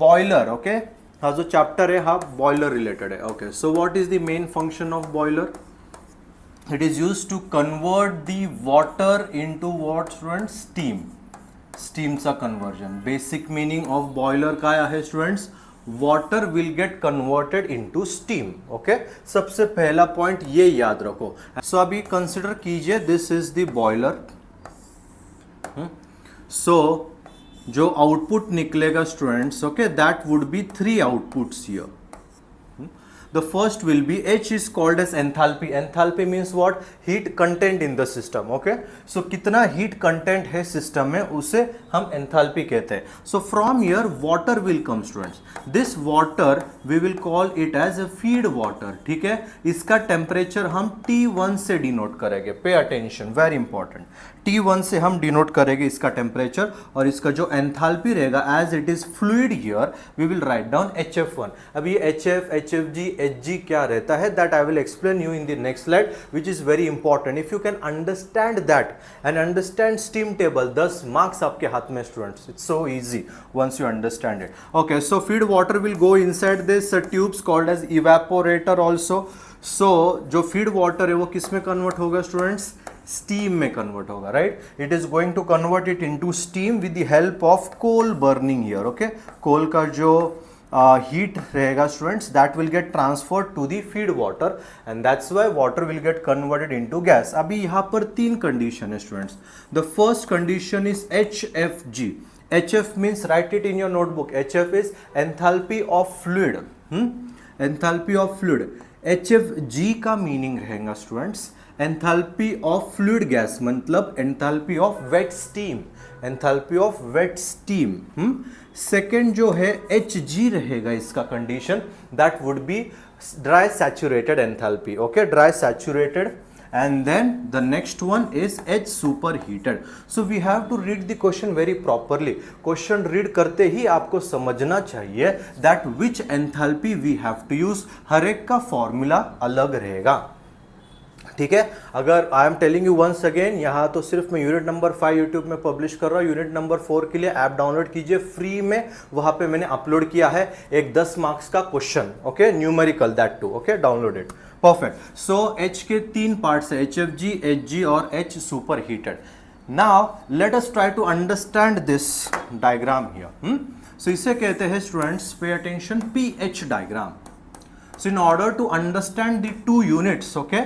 Boiler, okay, हा जो chapter है हा बॉयलर रिलेटेड है. Okay, so what is the main function of boiler? It is used to convert the water into what students? Steam. स्टीमचा conversion. Basic meaning of boiler काय आहे students? Water will get converted into steam. Okay, सबसे पहला point ये याद रखो. सो अभी consider कीजिए दिस इज द बॉयलर. सो जो आउटपुट निकलेगा students, okay, that would B 3 outputs here. The first will be H is called as enthalpy. Enthalpy means what? Heat content in the system. Okay, so कितना heat content है system में उसे हम enthalpy कहते हैं. So from here water will come students. This water we will call it as a feed water. ठीक है, इसका temperature हम T1 से denote करेंगे. Pay attention, very important. T1 से हम denote करेंगे इसका temperature और इसका जो enthalpy रहेगा as it is fluid here we will write down HF1. अब ये HF, HFG, Hg क्या रहता है that I will explain you in the next slide, which is very important. If you can understand that and understand steam table, 10 marks आपके हाथ में students. It's so easy once you understand it. Okay, so feed water will go inside this tubes called as evaporator also. So जो feed water है वो किस में convert होगा students? Steam में convert होगा, right? It is going to convert it into steam with the help of coal burning here. Okay, coal का जो heat रहेगा students, that will get transferred to the feed water and that's why water will get converted into gas. अभी यहाँ पर 3 condition है students. The first condition is HFG. HF means, write it in your notebook. HF is enthalpy of fluid. Enthalpy of fluid. HFG का meaning रहेगा students enthalpy of fluid gas, मतलब enthalpy of wet steam. Enthalpy of wet steam. Second जो है Hg रहेगा इसका condition, that would B dry saturated enthalpy. Okay, dry saturated. and then the next one is H superheated. So we have to read the question very properly. Question read करते ही आपको समझना चाहिए that which enthalpy we have to use. हर एक का formula अलग रहेगा, ठीक है. अगर I am telling you once again, यहाँ तो सिर्फ मैं यूनिट नंबर 5 यूट्यूब में पब्लिश कर रहा हूँ. यूनिट नंबर 4 के लिए ऐप डाउनलोड कीजिए फ्री में, वहाँ पे मैंने अपलोड किया है एक 10 मार्क्स का question. Okay, numerical that too. Okay, download it. Perfect. So H के 3 पार्ट्स है, HFG, HG और H super heated. Now let us try to understand this diagram here. So इसे कहते हैं students, pay attention, pH diagram. So in order to understand the 2 units, okay,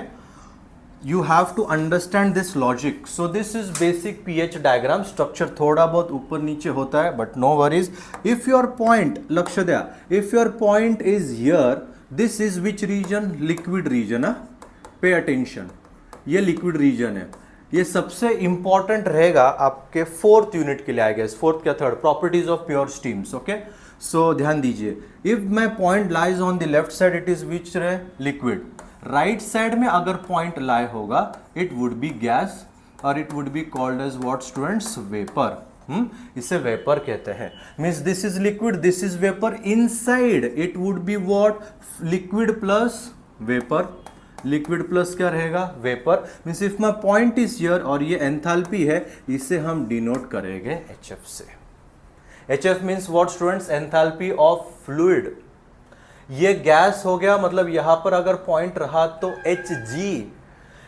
you have to understand this logic. So this is basic pH diagram. Structure थोड़ा बहुत ऊपर नीचे होता है, but no worries. If your point, लक्ष्य दिया, if your point is here, this is which region? Liquid region. Pay attention. ये liquid region है. ये सबसे important रहेगा आपके 4th यूनिट के लिए आएगा. 4th क्या 3rd? Properties of pure steams. Okay. So ध्यान दीजिए. If my point lies on the left side, it is which रहे? Liquid. राइट साइड में अगर पॉइंट लाई होगा, इट वुड बी गैस और it would be called as what students? Vapour. इसे vapour कहते हैं. Means this is liquid, this is vapour. Inside it would be what? Liquid plus vapour. Liquid plus क्या रहेगा? Vapour. Means if my point is here और ये enthalpy है, इसे हम डिनोट करेंगे HF से. HF means what students? Enthalpy of fluid. ये गैस हो गया, मतलब यहां पर अगर पॉइंट रहा तो Hg,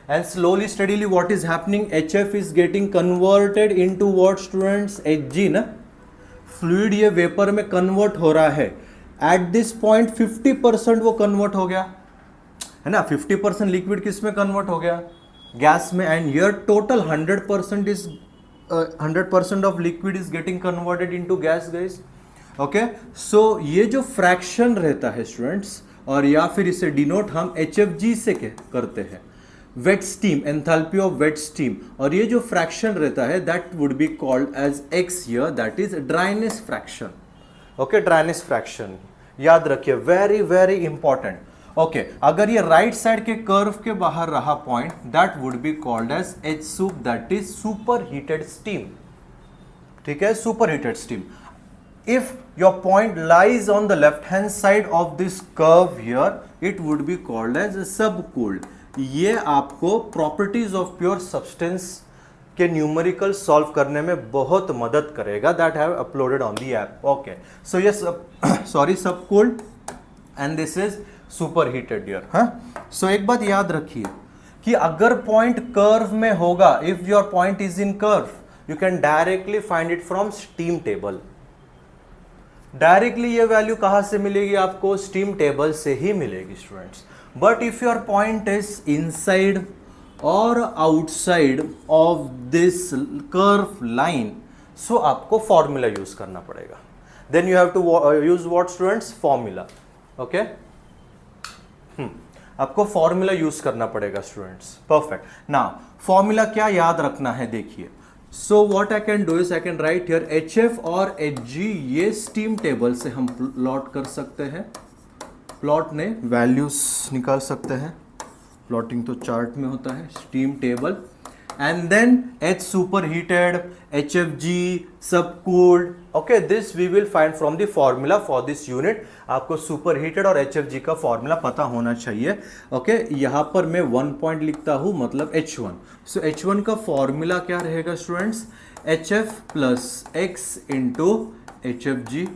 and slowly steadily what is happening? HF is getting converted into what students? Hg ना. फ्लूइड ये वेपर में कन्वर्ट हो रहा है. एट दिस पॉइंट 50% वो कन्वर्ट हो गया है ना. 50% लिक्विड किस में कन्वर्ट हो गया? गैस में. And here total 100% is 100% of liquid is getting converted into gas guys. Okay, so ये जो फ्रैक्शन रहता है स्टूडेंट्स, और या फिर इसे डिनोट हम HFG से करते हैं, wet steam, enthalpy of wet steam. और ये जो फ्रैक्शन रहता है that would be called as X here, that is dryness fraction. Okay, dryness fraction याद रखिए, वेरी वेरी इंपॉर्टेंट. ओके, अगर ये राइट साइड के कर्व के बाहर रहा point, that would be called as H sup, that is super heated steam. ठीक है, super heated steam. If your point lies on the left hand side of this curve here, it would be called as subcooled. ये आपको properties of pure substance के numerical solve करने में बहुत मदद करेगा, that have uploaded on the app. Okay, so ये sorry subcooled and this is super heated dear. हाँ, सो एक बात याद रखिए कि अगर पॉइंट कर्व में होगा, if your point is in curve, you can directly find it from steam table. Directly ये वैल्यू कहां से मिलेगी आपको? स्टीम टेबल से ही मिलेगी students. But if your point is inside और outside of this curve line, so आपको फॉर्मूला यूज करना पड़ेगा. Then you have to use what students? Formula. Okay, आपको फॉर्मूला यूज करना पड़ेगा स्टूडेंट्स. परफेक्ट. नाउ फॉर्मूला क्या याद रखना है, देखिए. सो what I can do is I can write here HF और HG, ये स्टीम टेबल से हम प्लॉट कर सकते हैं. प्लॉट ने वैल्यूज निकाल सकते हैं. प्लॉटिंग तो चार्ट में होता है, steam table. And then H super heated, HFG sub cooled. Okay, this we will find from the formula for this unit. आपको सुपर हीटेड और HFG का फॉर्मूला पता होना चाहिए. ओके, यहां पर मैं 1 पॉइंट लिखता हूं, मतलब H1. सो H1 का फॉर्मूला क्या रहेगा students? HF plus X into HFG,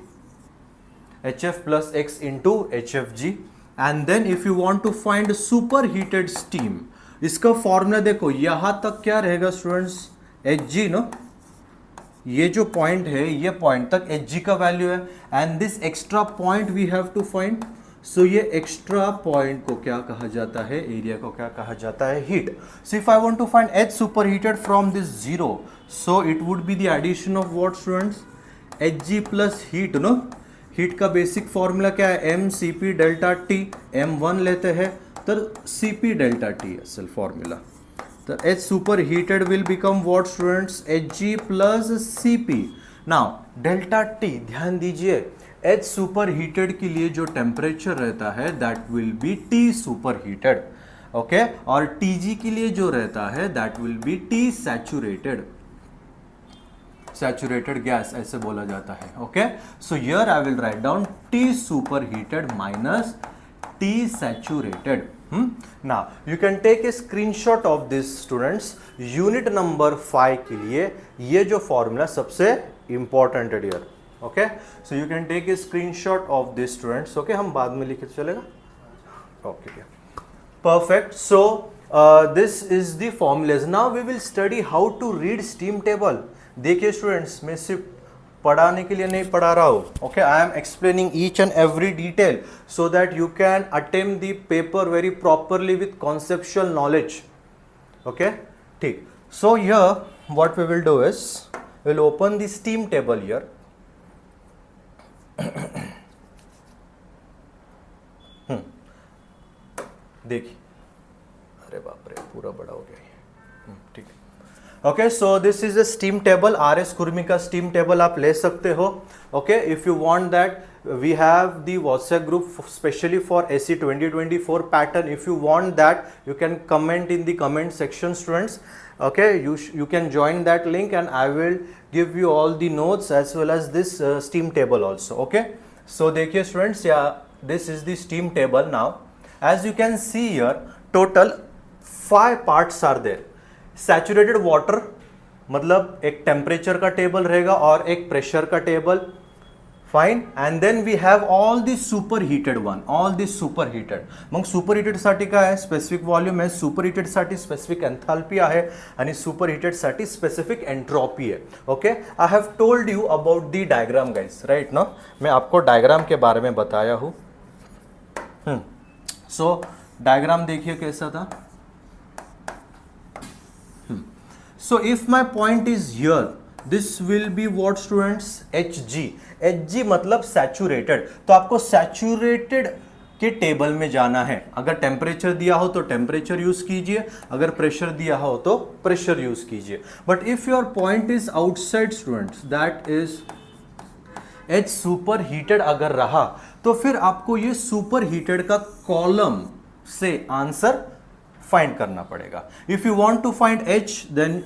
HF plus X into HFG. And then if you want to find super heated steam, इसका फॉर्मूला देखो, यहां तक क्या रहेगा स्टूडेंट्स? Hg नो, ये जो पॉइंट है, ये पॉइंट तक Hg का वैल्यू है. And this extra point we have to find. So ये एक्स्ट्रा पॉइंट को क्या कहा जाता है? एरिया को क्या कहा जाता है? Heat. So if I want to find H super heated from this zero, so it would be the addition of what students? Hg plus heat no. Heat का बेसिक फॉर्मूला क्या है? mCp delta T. m1 लेते हैं तो Cp delta T असल formula. तो H super heated will become what students? Hg plus Cp. Now delta T, ध्यान दीजिए, H सुपर हीटेड के लिए जो टेम्परेचर रहता है that will be T super heated. Okay, और Tg के लिए जो रहता है that will be T saturated. Saturated gas ऐसे बोला जाता है. Okay, so here I will write down T super heated minus T saturated. Now you can take a screenshot of this students. Unit number 5 के लिए ये जो फॉर्मूला सबसे इंपॉर्टेंट है dear. Okay, so you can take a screenshot of this students. Okay, हम बाद में लिखे तो चलेगा. Okay, perfect. So this is the formulas. Now we will study how to read steam table. देखिए स्टूडेंट्स, मैं सिर्फ पढ़ाने के लिए नहीं पढ़ा रहा हूँ. Okay, I am explaining each and every detail so that you can attempt the paper very properly with conceptual knowledge. Okay, ठीक. So here what we will do is will open the steam table here. देखिए, अरे बाप रे, पूरा बड़ा हो गया. ठीक है. Okay, so this is a steam table. RS Khurmi का स्टीम टेबल आप ले सकते हो. Okay, if you want that we have the WhatsApp group specially for SC 2024 pattern. If you want that you can comment in the comment section students. Okay, you can join that link and I will give you all the notes as well as this steam table also. Okay, so देखिए students, yeah, this is the steam table. Now as you can see here, total 5 parts are there. Saturated water मतलब एक temperature का table रहेगा और एक pressure का table. Fine. And then we have all the super heated one, all the super heated. मग super heated साठी काय आहे? स्पेसिफिक वॉल्यूम आहे. सुपर हीटेड साठी स्पेसिफिक एंथैल्पी आहे आणि सुपर हीटेड साठी स्पेसिफिक एंट्रोपी है. Okay, I have told you about the diagram guys, right ना. मैं आपको डायग्राम के बारे में बताया हूँ. सो डायग्राम देखिए कैसा था. So if my point is here, this will be what students? Hg. Hg मतलब सैचुरेटेड. तो आपको सैचुरेटेड के टेबल में जाना है. अगर टेम्परेचर दिया हो तो टेम्परेचर यूज कीजिए, अगर प्रेशर दिया हो तो प्रेशर यूज कीजिए. But if your point is outside students, that is H super heated अगर रहा तो फिर आपको ये सुपर हीटेड का कॉलम से आंसर फाइंड करना पड़ेगा. If you want to find H, then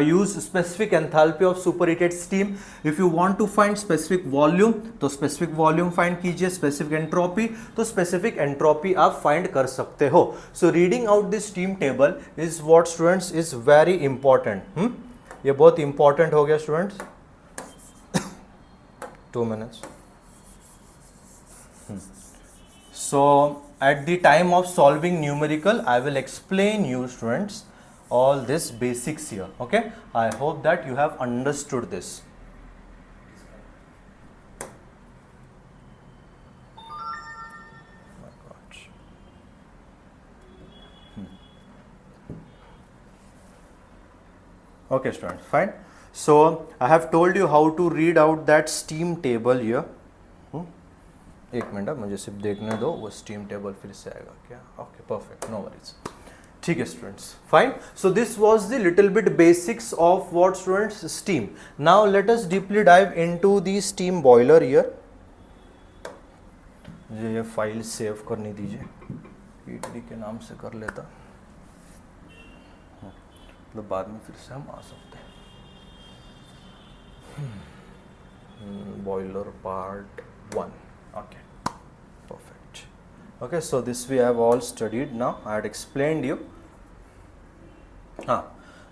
use specific enthalpy of superheated steam. If you want to find specific volume तो स्पेसिफिक वॉल्यूम फाइंड कीजिए. स्पेसिफिक एंट्रोपी तो स्पेसिफिक एंट्रोपी आप find कर सकते हो. So reading out this steam table is what students is very important. ये बहुत important हो गया students. 2 minutes. So at the time of solving numerical, I will explain you students all this basics here. Okay, I hope that you have understood this. My God. Okay students, fine. So I have told you how to read out that steam table here. एक minute मुझे सिर्फ देखने दो, वो steam table फिर से आएगा क्या? Okay perfect, no worries. ठीक है students, fine. So this was the little bit basics of what students, steam. Now let us deeply dive into the steam boiler here. मुझे ये फाइल सेव करनी दीजिए, हीटरी के नाम से कर लेता, मतलब बाद में फिर से हम आ सकते हैं. Boiler part 1. Okay, perfect. Okay, so this we have all studied now. I had explained you. हाँ,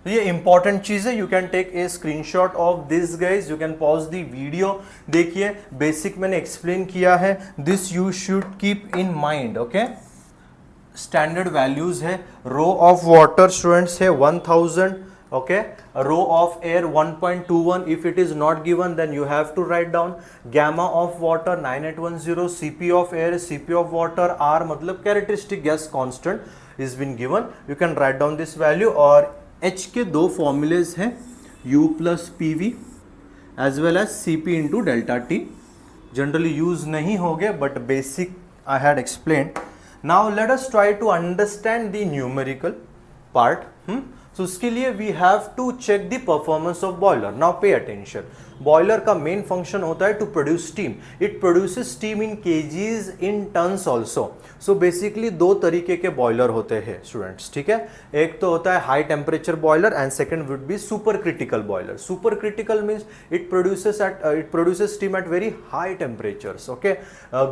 ये important चीज़ है. You can take a screenshot of this guys. You can pause the video. देखिए basic मैंने explain किया है. This you should keep in mind. Okay. Standard values है. Row of water students है 1000. Okay, a row of air 1.21. if it is not given then you have to write down. Gamma of water 9810. Cp of air, Cp of water, R मतलब characteristic gas constant is been given. You can write down this value. और H के दो formulas हैं, U plus PV as well as Cp into delta T. Generally use नहीं होंगे but basic I had explained. Now let us try to understand the numerical part. So उसके लिए we have to check the performance of boiler. Now pay attention. Boiler का main function होता है to produce steam. It produces steam in kgs, in tons also. So basically दो तरीके के boiler होते हैं students, ठीक है. एक तो होता है high temperature boiler and second would be supercritical boiler. Supercritical means it produces steam at very high temperatures. Okay,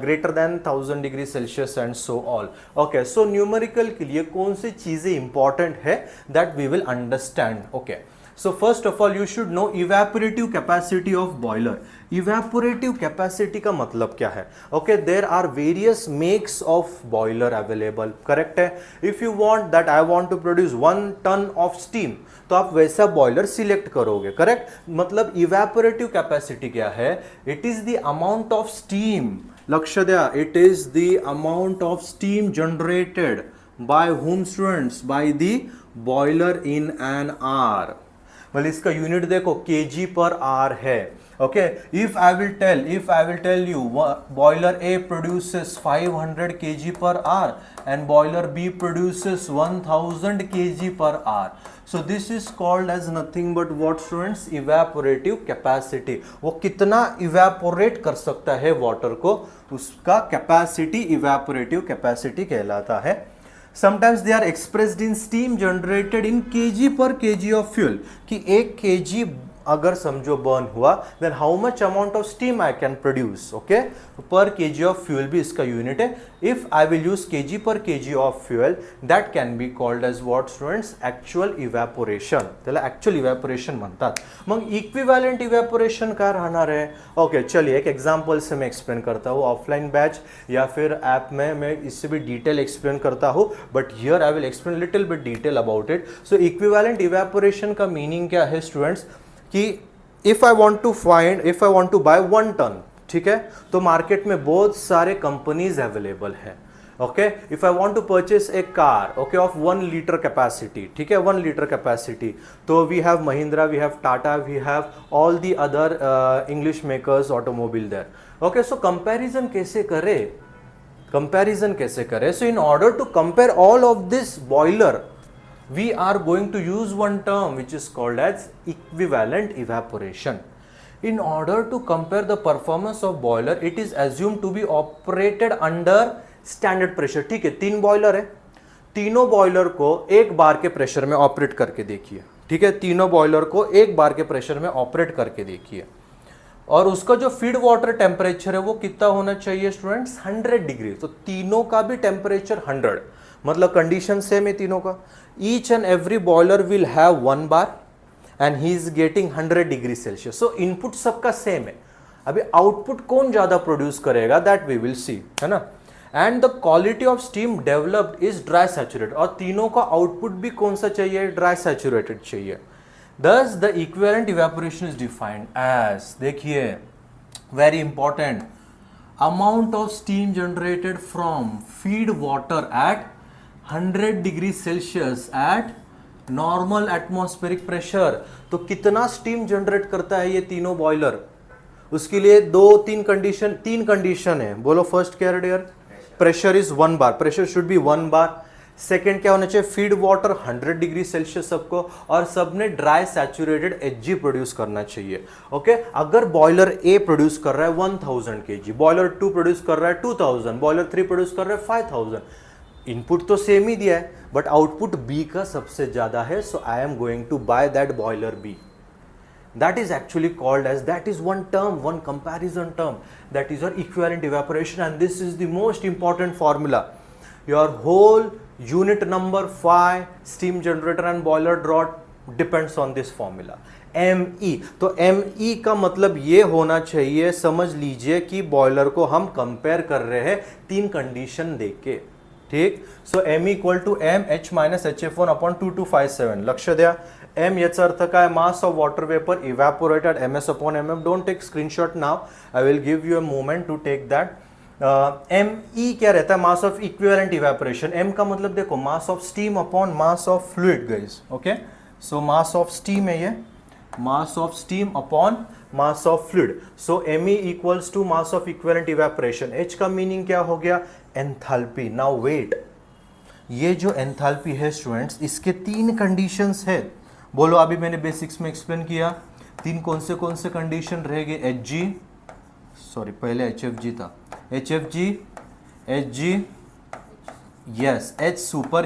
greater than 1000 degrees Celsius and so all. Okay, so numerical के लिए कौन सी चीजें important है that we will understand. Okay. So first of all you should know evaporative capacity of boiler. Evaporative capacity का मतलब क्या है? Okay, there are various makes of boiler available. Correct है? If you want that I want to produce 1 ton of steam, तो आप वैसा boiler select करोगे. Correct? मतलब evaporative capacity क्या है? It is the amount of steam. लक्ष्य दिया. It is the amount of steam generated by whom students? By the boiler in an hour. मतलब इसका यूनिट देखो kg per hour है. Okay, if I will tell you boiler A produces 500 kg per hour and boiler B produces 1000 kg per hour. So this is called as nothing but what students? Evaporative capacity. वो कितना evaporate कर सकता है water को, उसका capacity evaporative capacity कहलाता है. Sometimes they are expressed in steam generated in kg per kg of fuel. कि 1 kg अगर समझो बर्न हुआ then how much amount of steam I can produce. Okay, per kg of fuel भी इसका unit है. If I will use kg per kg of fuel, that can be called as what students? Actual evaporation. त्याला actual evaporation म्हणतात. मग equivalent evaporation काय राहणार है? Okay, चलिए एक एग्जाम्पल से मैं एक्सप्लेन करता हूँ. ऑफलाइन बैच या फिर ऐप में मैं इससे भी डिटेल एक्सप्लेन करता हूँ, but here I will explain little bit detail about it. So equivalent evaporation का मीनिंग क्या है स्टूडेंट्स? कि if I want to buy 1 ton, ठीक है, तो मार्केट में बहुत सारे कंपनीज अवेलेबल है. Okay, if I want to purchase a car, okay, of 1 litre capacity, ठीक है, 1 लीटर कैपेसिटी, तो we have Mahindra, we have Tata, we have all the other English makers automobile there. Okay, so comparison कैसे करें? So in order to compare all of this boiler, we are going to use one term which is called as equivalent evaporation. In order to compare the performance of boiler, it is assumed to be operated under standard pressure. ठीक है, 3 boiler है, तीनों boiler को एक बार के pressure में operate करके देखिए. ठीक है, तीनों बॉयलर को एक बार के प्रेशर में ऑपरेट करके देखिए, और उसका जो फीड वाटर टेम्परेचर है वो कितना होना चाहिए स्टूडेंट्स? 100 डिग्री. तो तीनों का भी टेम्परेचर 100, मतलब कंडीशन सेम है तीनों का. Each and every boiler will have 1 bar and he is getting 100 degree Celsius. So input सबका सेम है. अभी आउटपुट कौन ज्यादा प्रोड्यूस करेगा दैट वी विल सी, है ना. And the quality of steam developed is dry saturated. और तीनों का आउटपुट भी कौन सा चाहिए, ड्राई सैचुरेटेड चाहिए. Thus the equivalent evaporation is defined as, देखिए very important, amount of steam generated from feed water at 100 degree Celsius at normal atmospheric pressure. तो कितना स्टीम जनरेट करता है ये तीनों बॉयलर, उसके लिए तीन कंडीशन है. बोलो फर्स्ट क्या है dear, pressure is 1 bar, pressure should be 1 bar. Second क्या होना चाहिए, फीड वाटर 100 डिग्री सेल्सियस सबको, और सबने ड्राई सैचुरेटेड एचजी प्रोड्यूस करना चाहिए. ओके अगर बॉयलर ए प्रोड्यूस कर रहा है 1000 kg, बॉयलर 2 प्रोड्यूस कर रहा है 2000, बॉयलर 3 प्रोड्यूस कर रहा है 5000, इनपुट तो सेम ही दिया है बट आउटपुट बी का सबसे ज्यादा है. So I am going to buy that boiler B. That is actually called as, that is one term, one comparison term, that is your equivalent evaporation, and this is the most important formula. Your whole unit number 5 steam generator and boiler draught depends on this formula. ME. तो ME का मतलब ये होना चाहिए, समझ लीजिए कि boiler को हम कंपेयर कर रहे हैं 3 कंडीशन देके. ठीक. So ME equal to MH minus HF1 upon 2257. लक्ष द्या. M याचा अर्थ काय, mass of water vapour evaporated MS upon MM. Don't take screenshot now, I will give you a moment to take that. ME क्या रहता है, mass of equivalent evaporation. M का मतलब देखो mass of steam upon mass of fluid guys. Okay so mass of steam है ये, mass of steam upon mass of fluid. So ME equals to mass of equivalent evaporation. H का meaning क्या हो गया, enthalpy. Now wait, ये जो enthalpy है students, इसके 3 कंडीशंस है. बोलो अभी मैंने बेसिक्स में एक्सप्लेन किया, 3 कौन से कंडीशन रहेंगे, HG, सॉरी पहले HFG था, HFG, HG, yes H super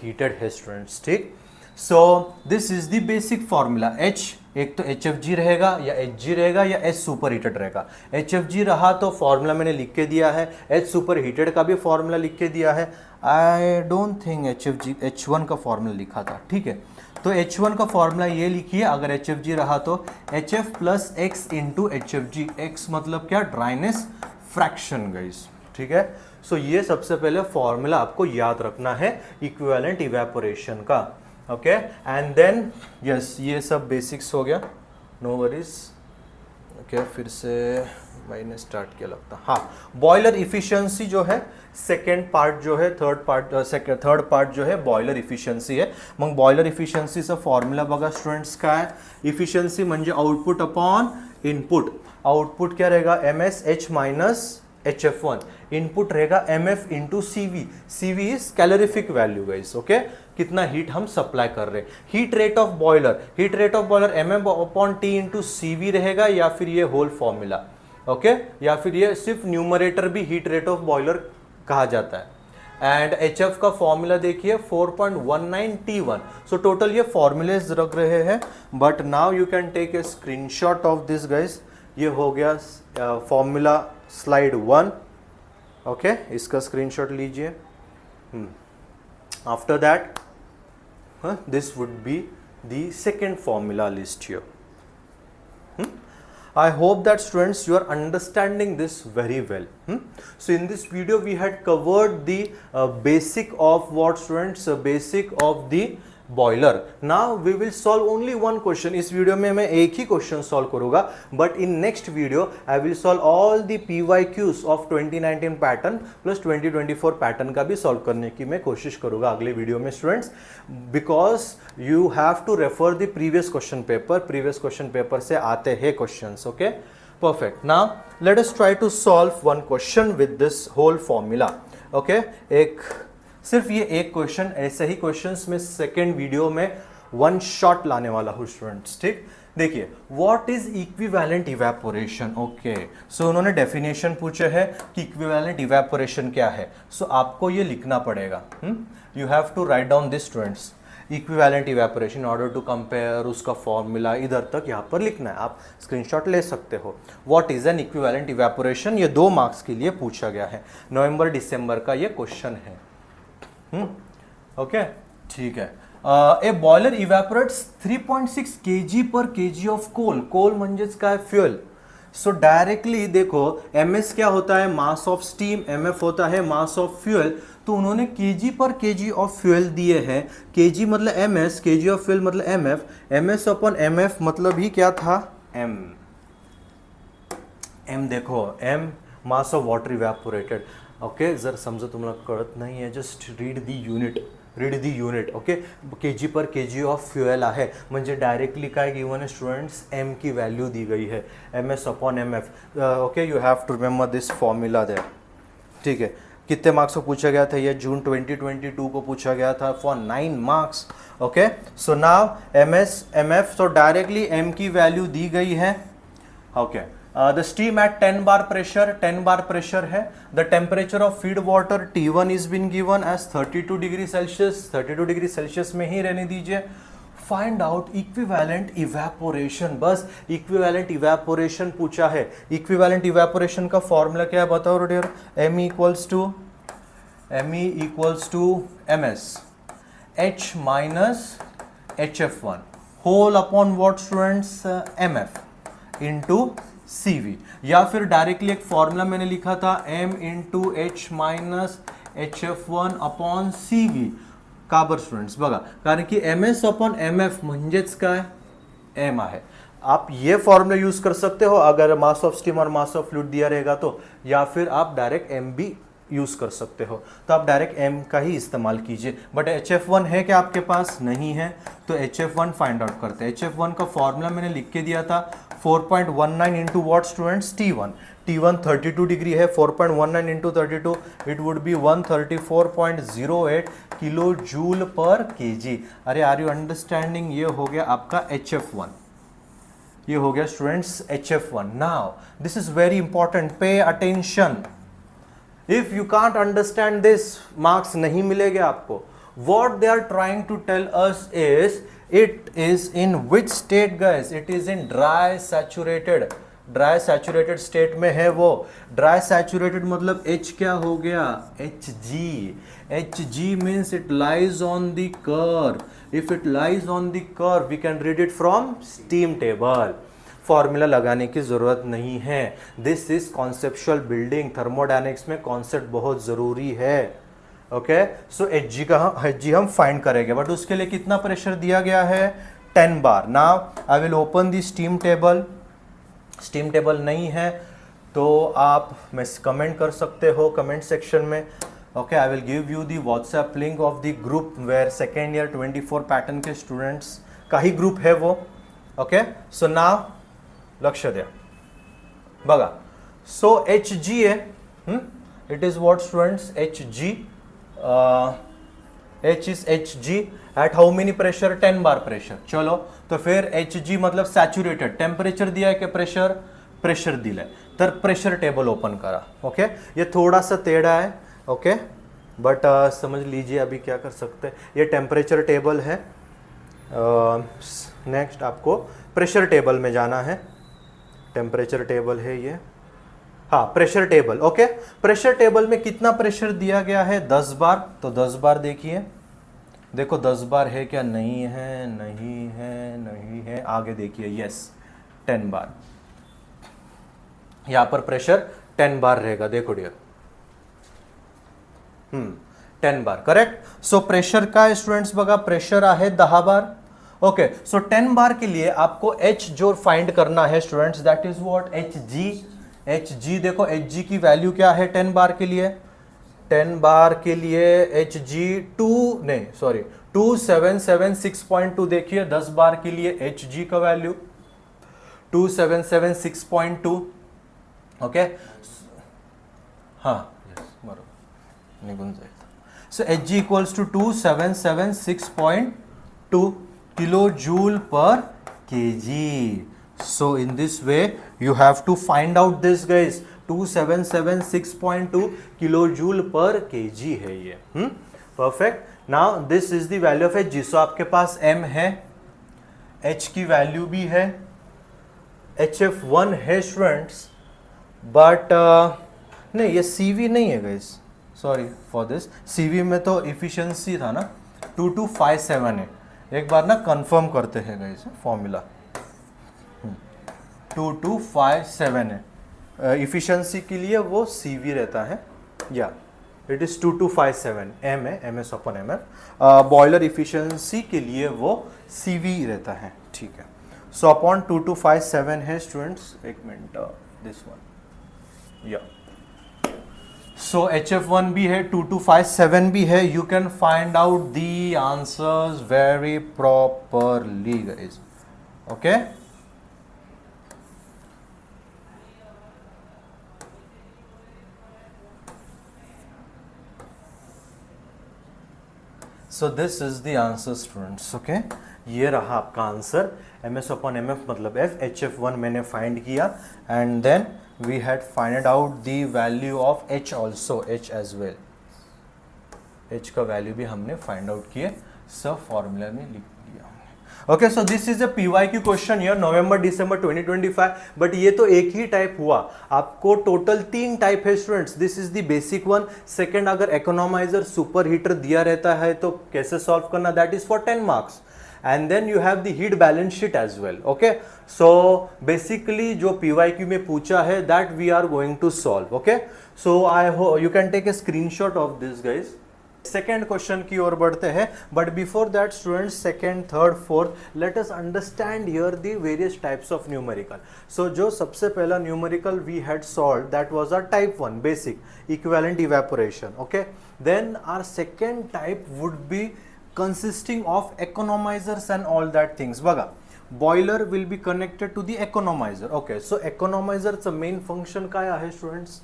heated है स्टूडेंट्स. ठीक. सो this is the basic formula. H एक तो HFG रहेगा या HG रहेगा या H सुपर हीटेड रहेगा. HFG रहा तो फॉर्मूला मैंने लिख के दिया है, H सुपर हीटेड का भी फॉर्मूला लिख के दिया है. I don't think HFG H1 का फॉर्मूला लिखा था. ठीक है तो H1 का फॉर्मूला ये लिखिए, अगर HFG रहा तो HF plus X into HFG. X मतलब क्या, ड्राइनेस फ्रैक्शन गाइस. ठीक है. सो ये सबसे पहले फॉर्मूला आपको याद रखना है इक्विवेलेंट इवेपोरेशन का. ओके एंड देन यस ये सब बेसिक्स हो गया, नो वरीज. ओके फिर से मैंने स्टार्ट किया लगता. हाँ, बॉयलर इफिशियंसी जो है सेकेंड पार्ट जो है, थर्ड पार्ट जो है बॉयलर इफिशियंसी है. मग बॉयलर इफिशियंसीचा फॉर्म्युला बघा स्टुडंट्स काय, इफिशियंसी म्हणजे आउटपुट अपॉन इनपुट. आउटपुट क्या रहेगा, MS H minus HF1. Input रहेगा MF into CV. CV is calorific value guys. Okay कितना हीट हम सप्लाई कर रहे हैं. Heat rate of boiler MM upon T into CV रहेगा, या फिर ये होल फॉर्मूला. ओके या फिर ये सिर्फ न्यूमरेटर भी हीट रेट ऑफ बॉयलर कहा जाता है. एंड HF का फॉर्मूला देखिए 4.19 T1. सो टोटल ये फॉर्मूलेज रख रहे हैं, but now you can take a screenshot of this guys. ये हो गया फॉर्मूला स्लाइड 1. ओके इसका स्क्रीनशॉट लीजिए. After that this would be the second formula list here. I hope that students you are understanding this very well. So in this video we had covered the basic of what students, basic of the boiler. Now we will solve only one question. इस video में मैं एक ही question solve करूंगा, but in next video I will solve all the PYQs of 2019 pattern plus 2024 pattern का भी solve करने की मैं कोशिश करूंगा अगले वीडियो में students, because you have to refer the previous question paper से आते हैं questions. Okay perfect. Now let us try to solve one question with this whole formula. Okay, सिर्फ ये एक क्वेश्चन, ऐसे ही क्वेश्चंस में सेकेंड वीडियो में वन शॉट लाने वाला हूँ स्टूडेंट्स. ठीक, देखिए what is equivalent evaporation. Okay so उन्होंने डेफिनेशन पूछे है कि इक्विवेलेंट इवेपोरेशन क्या है. सो आपको ये लिखना पड़ेगा. You have to write down this students, equivalent evaporation in order to compare, उसका फॉर्मूला इधर तक यहाँ पर लिखना है. आप स्क्रीनशॉट ले सकते हो. What is an equivalent evaporation, ये 2 मार्क्स के लिए पूछा गया है. नवंबर दिसंबर का ये क्वेश्चन है. ओके ठीक है. ए बॉयलर इव्हॅपोरेट्स 3.6 kg पर kg ऑफ कोल. कोल म्हणजेच काय, फ्यूल. सो डायरेक्टली देखो ms क्या होता है, मास ऑफ स्टीम, mf होता है मास ऑफ फ्यूल. तो उन्होंने kg पर kg ऑफ फ्यूल दिए हैं. kg मतलब ms, kg ऑफ फ्यूल मतलब mf, ms अपॉन mf मतलब ही क्या था, m. m देखो, m mass of water evaporated. Okay, जर समजा तुम्हाला कळत नाही आहे, just read the unit. Okay, kg पर kg ऑफ फ्यूएल आहे, म्हणजे डायरेक्टली काय गिवन है स्टूडेंट्स, m की वैल्यू दी गई है, ms upon mf. Okay, you have to remember this formula there. ठीक है, कितने मार्क्स को पूछा गया था, ये जून 2022 को पूछा गया था for 9 marks. Okay, so now ms mf, so directly m की वैल्यू दी गई है. Okay, the steam at 10 bar pressure है. The temperature of feed water T1 is been given as 32 degree Celsius. 32 degree Celsius में ही रहने दीजिए. Find out equivalent evaporation. बस इक्विवेलेंट इवेपोरेशन पूछा है. इक्विवेलेंट इवेपोरेशन का फॉर्मूला क्या है बताओ dear. me equals to ms h minus hf1 whole upon what students, mf into CV. या फिर डायरेक्टली एक फॉर्मूला मैंने लिखा था m into H minus H F one upon C V. का बर स्टुडंट्स बघा, कारण की M S upon M F म्हणजेच काय, एम आहे. आप ये फॉर्मूला यूज कर सकते हो अगर मास ऑफ स्टीम और मास ऑफ फ्लूइड दिया रहेगा तो, या फिर आप डायरेक्ट एम भी यूज कर सकते हो. तो आप डायरेक्ट m का ही इस्तेमाल कीजिए. बट HF1 है क्या आपके पास, नहीं है, तो HF1 फाइंड आउट करते हैं. HF1 का फॉर्मूला मैंने लिख के दिया था 4.19 into what students, T1 32 degree है. 4.19 into 32 it would B 134.08 kilo joule per KG. अरे आर यू अंडरस्टैंडिंग, ये हो गया आपका HF1, ये हो गया students HF1. Now this is very important, pay attention. If you can't understand this, marks नहीं मिलेंगे आपको. What they are trying to tell us is, it is in which state guys? It is in dry saturated. Dry saturated state में है वो. Dry saturated मतलब H क्या हो गया, Hg. Hg means it lies on the curve. If it lies on the curve, we can read it from steam table. Formula लगाने की जरूरत नहीं है. This is conceptual building. Thermodynamics में कॉन्सेप्ट बहुत जरूरी है. ओके, सो Hg हम फाइंड करेंगे, बट उसके लिए कितना प्रेशर दिया गया है, 10 bar. Now I will open the steam table. Steam table नहीं है तो आप मैं कमेंट कर सकते हो कमेंट सेक्शन में. Okay, I will give you the WhatsApp link of the group where second year 24 pattern के स्टूडेंट्स का ही ग्रुप है वो. ओके, सो नाउ लक्ष द्या बघा. सो Hg आहे, it is what students, Hg. H is Hg at how many pressure, 10 bar pressure. चलो, तो फिर Hg मतलब सॅच्युरेटेड. टेम्परेचर दिया है कि प्रेशर दिलंय, तर प्रेशर टेबल ओपन करा. ओके, ये थोड़ा सा टेढ़ा है. ओके, बट समझ लीजिए अभी क्या कर सकते हैं. ये टेम्परेचर टेबल है. नेक्स्ट आपको प्रेशर टेबल में जाना है. टेम्परेचर टेबल है ये, हाँ pressure table. Okay, pressure table में कितना प्रेशर दिया गया है, 10 बार. तो 10 बार देखिए, देखो 10 बार है क्या, नहीं है, नहीं है, नहीं है. आगे देखिए, यस 10 बार. यहां पर प्रेशर 10 बार रहेगा. देखो डियर, 10 बार करेक्ट. सो प्रेशर का स्टूडेंट्स बघा, प्रेशर आहे 10 बार. ओके, सो 10 बार के लिए आपको H जो फाइंड करना है students, that is what, Hg. देखो Hg की वैल्यू क्या है 10 बार के लिए. 10 बार के लिए Hg 2776.2. देखिए 10 बार के लिए Hg का वैल्यू 2776.2. ओके, हाँ बरोबर निघून जाईल. So Hg equals to 2776.2 kilo joule per KG. So in this way you have to find out this guys. 2776.2 kilojoule per kg है ये. Perfect. Now this is the value of Hg. So आपके पास m है, h की value भी है, HF1 है students, but नहीं ये CV नहीं है guys. Sorry for this. CV में तो इफिशियंसी था ना, 2257 है, एक बार ना कंफर्म करते हैं गाइस फॉर्मूला। 2257 है, इफिशिएंसी के लिए वो CV रहता है, या इट इज 2257 M है, MS अपन MF। बॉयलर इफिशिएंसी के लिए वो CV रहता है, ठीक है। सो अपॉन 2257 है स्टूडेंट्स, एक मिनट, दिस वन, या सो HF1 भी है, 2257 भी है, you can find out the answers very properly guys, okay. So this is the answer students, okay. ये रहा आपका आंसर, MS अपॉन MF मतलब F, HF1 मैंने फाइंड किया, and then we had find out the value of H also, H as well, H का value भी हमने find out किए, सब फॉर्मूला में लिख दिया। Okay, so this is a PYQ question year November December 2025, but ये तो एक ही टाइप हुआ, आपको टोटल 3 टाइप है students. This is the basic one. Second, अगर इकोनॉमाइजर सुपर हीटर दिया रहता है तो कैसे सॉल्व करना, that is for 10 marks, and then you have the heat balance sheet as well, okay। so basically जो PYQ में पूछा है that we are going to solve, okay। so I hope you can take a screenshot of this guys। Second question की ओर बढ़ते हैं, but before that students, second, third, fourth, let us understand here the various types of numerical. So जो सबसे पहला numerical we had solve, that was our type 1 basic equivalent evaporation, okay. Then our second type would be consisting of economizers and all that things. बघा, boiler will be connected to the economizer, okay। so economizer चा main function काय आहे students?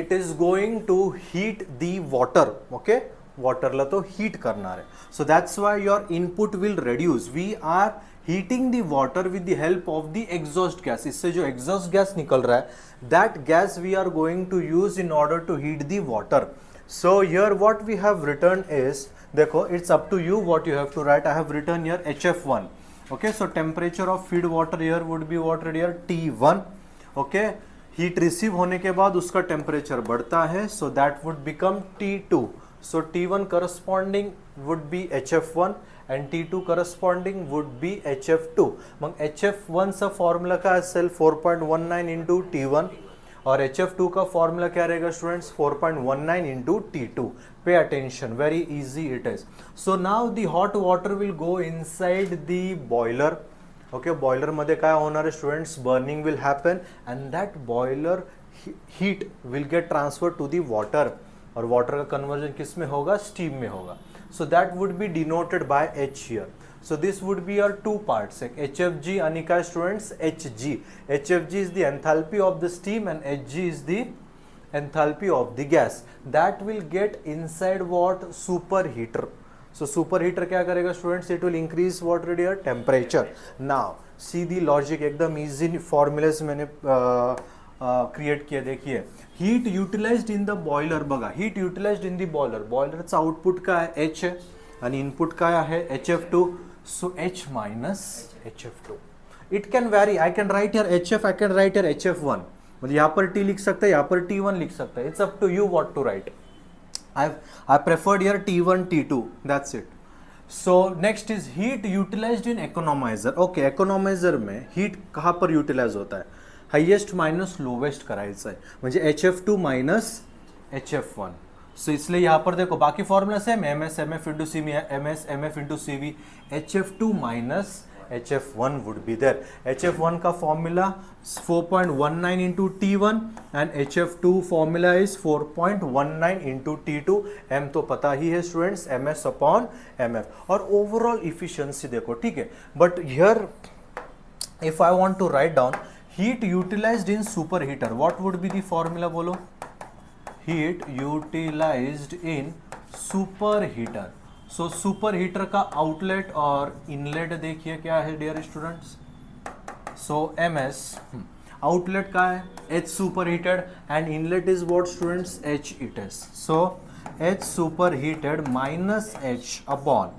It is going to heat the water, okay। water ला तो heat करणार है, so that's why your input will reduce। we are heating the water with the help of the exhaust gas। इससे जो exhaust gas निकल रहा है, that gas we are going to use in order to heat the water। So here what we have written is, देखो, it's up to you what you have to write। I have written here HF1, okay। so temperature of feed water here would be what here, T1, okay। heat receive होने के बाद उसका temperature बढ़ता है, so that would become T2। so T1 corresponding would be HF1 and T2 corresponding would be HF2। Mug HF1 सा formula का असेल 4.19 into T1, और HF2 का फॉर्मूला क्या रहेगा students, 4.19 into T2। Pay attention, very easy it is. So now the hot water will go inside the boiler, okay. Boiler मध्ये काय होणार आहे students, burning will happen and that boiler heat will get transfer to the water, और water का conversion किस में होगा, steam में होगा। So that would be denoted by H here. So this would be your two parts, like HFG Anika students, HG। HFG is the enthalpy of the steam and HG is the enthalpy of the gas that will get inside what, superheater। so superheater क्या करेगा students, it will increase what here, temperature। now see the logic, एकदम easy formulas मैंने create किया, देखिए। heat utilized in the boiler, बघा, heat utilized in the boiler, बॉयलरचा output काय आहे, H आहे, आणि इनपुट काय आहे, HF2। so H minus HF2, it can vary। I can write here HF, I can write here HF1, मतलब यहाँ पर T लिख सकता है, यहाँ पर T1 लिख सकता है, it's up to you what to write। I preferred here T1 T2, that's it। so next is heat utilized in economizer, okay। economizer में heat कहाँ पर utilize होता है, highest minus lowest करायचं है, म्हणजे HF2 minus HF1। सो इसलिए यहाँ पर देखो बाकी formula same, MS MF into C MS MF into CV, HF2 minus HF1 would be there. HF1 का formula 4.19 into T1 and HF2 formula is 4.19 into T2। M तो पता ही है स्टूडेंट्स, MS अपॉन MF। और overall efficiency देखो, ठीक है। But here if I want to write down heat utilized in super heater, what would be the formula, बोलो। heat utilized in superheater। so superheater का आउटलेट और inlet देखिए क्या है dear students. so MS outlet का है H superheated and inlet is what students, H it is। so H superheated minus H upon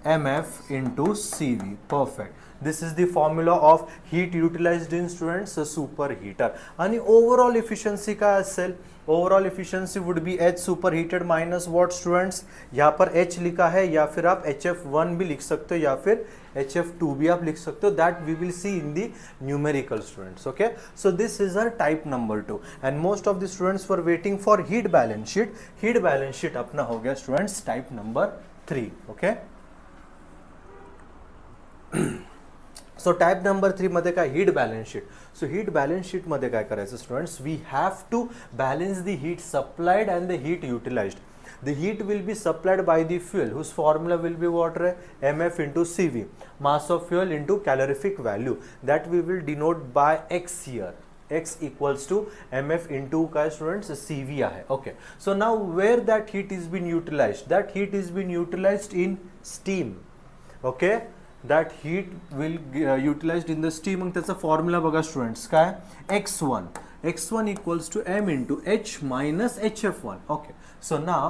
mf into cv. Perfect. This is the formula of heat utilized in students superheater. आणि overall efficiency काय असेल? Overall efficiency would be H superheated minus what students? यहाँ पर H लिखा है, या फिर आप HF1 भी लिख सकते हो, या फिर HF2 भी आप लिख सकते हो. That we will see in the numerical students. Okay, so this is our type number 2, and most of the students were waiting for heat balance sheet. Heat balance sheet अपना हो गया students type number 3. Okay. So type number 3 मध्ये काय? Heat balance sheet. So heat balance sheet मध्ये काय करायचं students? We have to balance the heat supplied and the heat utilized. The heat will be supplied by the fuel whose formula will be what? mf into cv, mass of fuel into calorific value, that we will denote by x here. X equals to mf into काय students? cv आहे. Okay, so now where that heat is been utilized? That heat is been utilized in steam. Okay, that heat will utilized in the steam. मग त्याचा formula बघा students काय? x1 equals to m into h minus hf1. okay, so now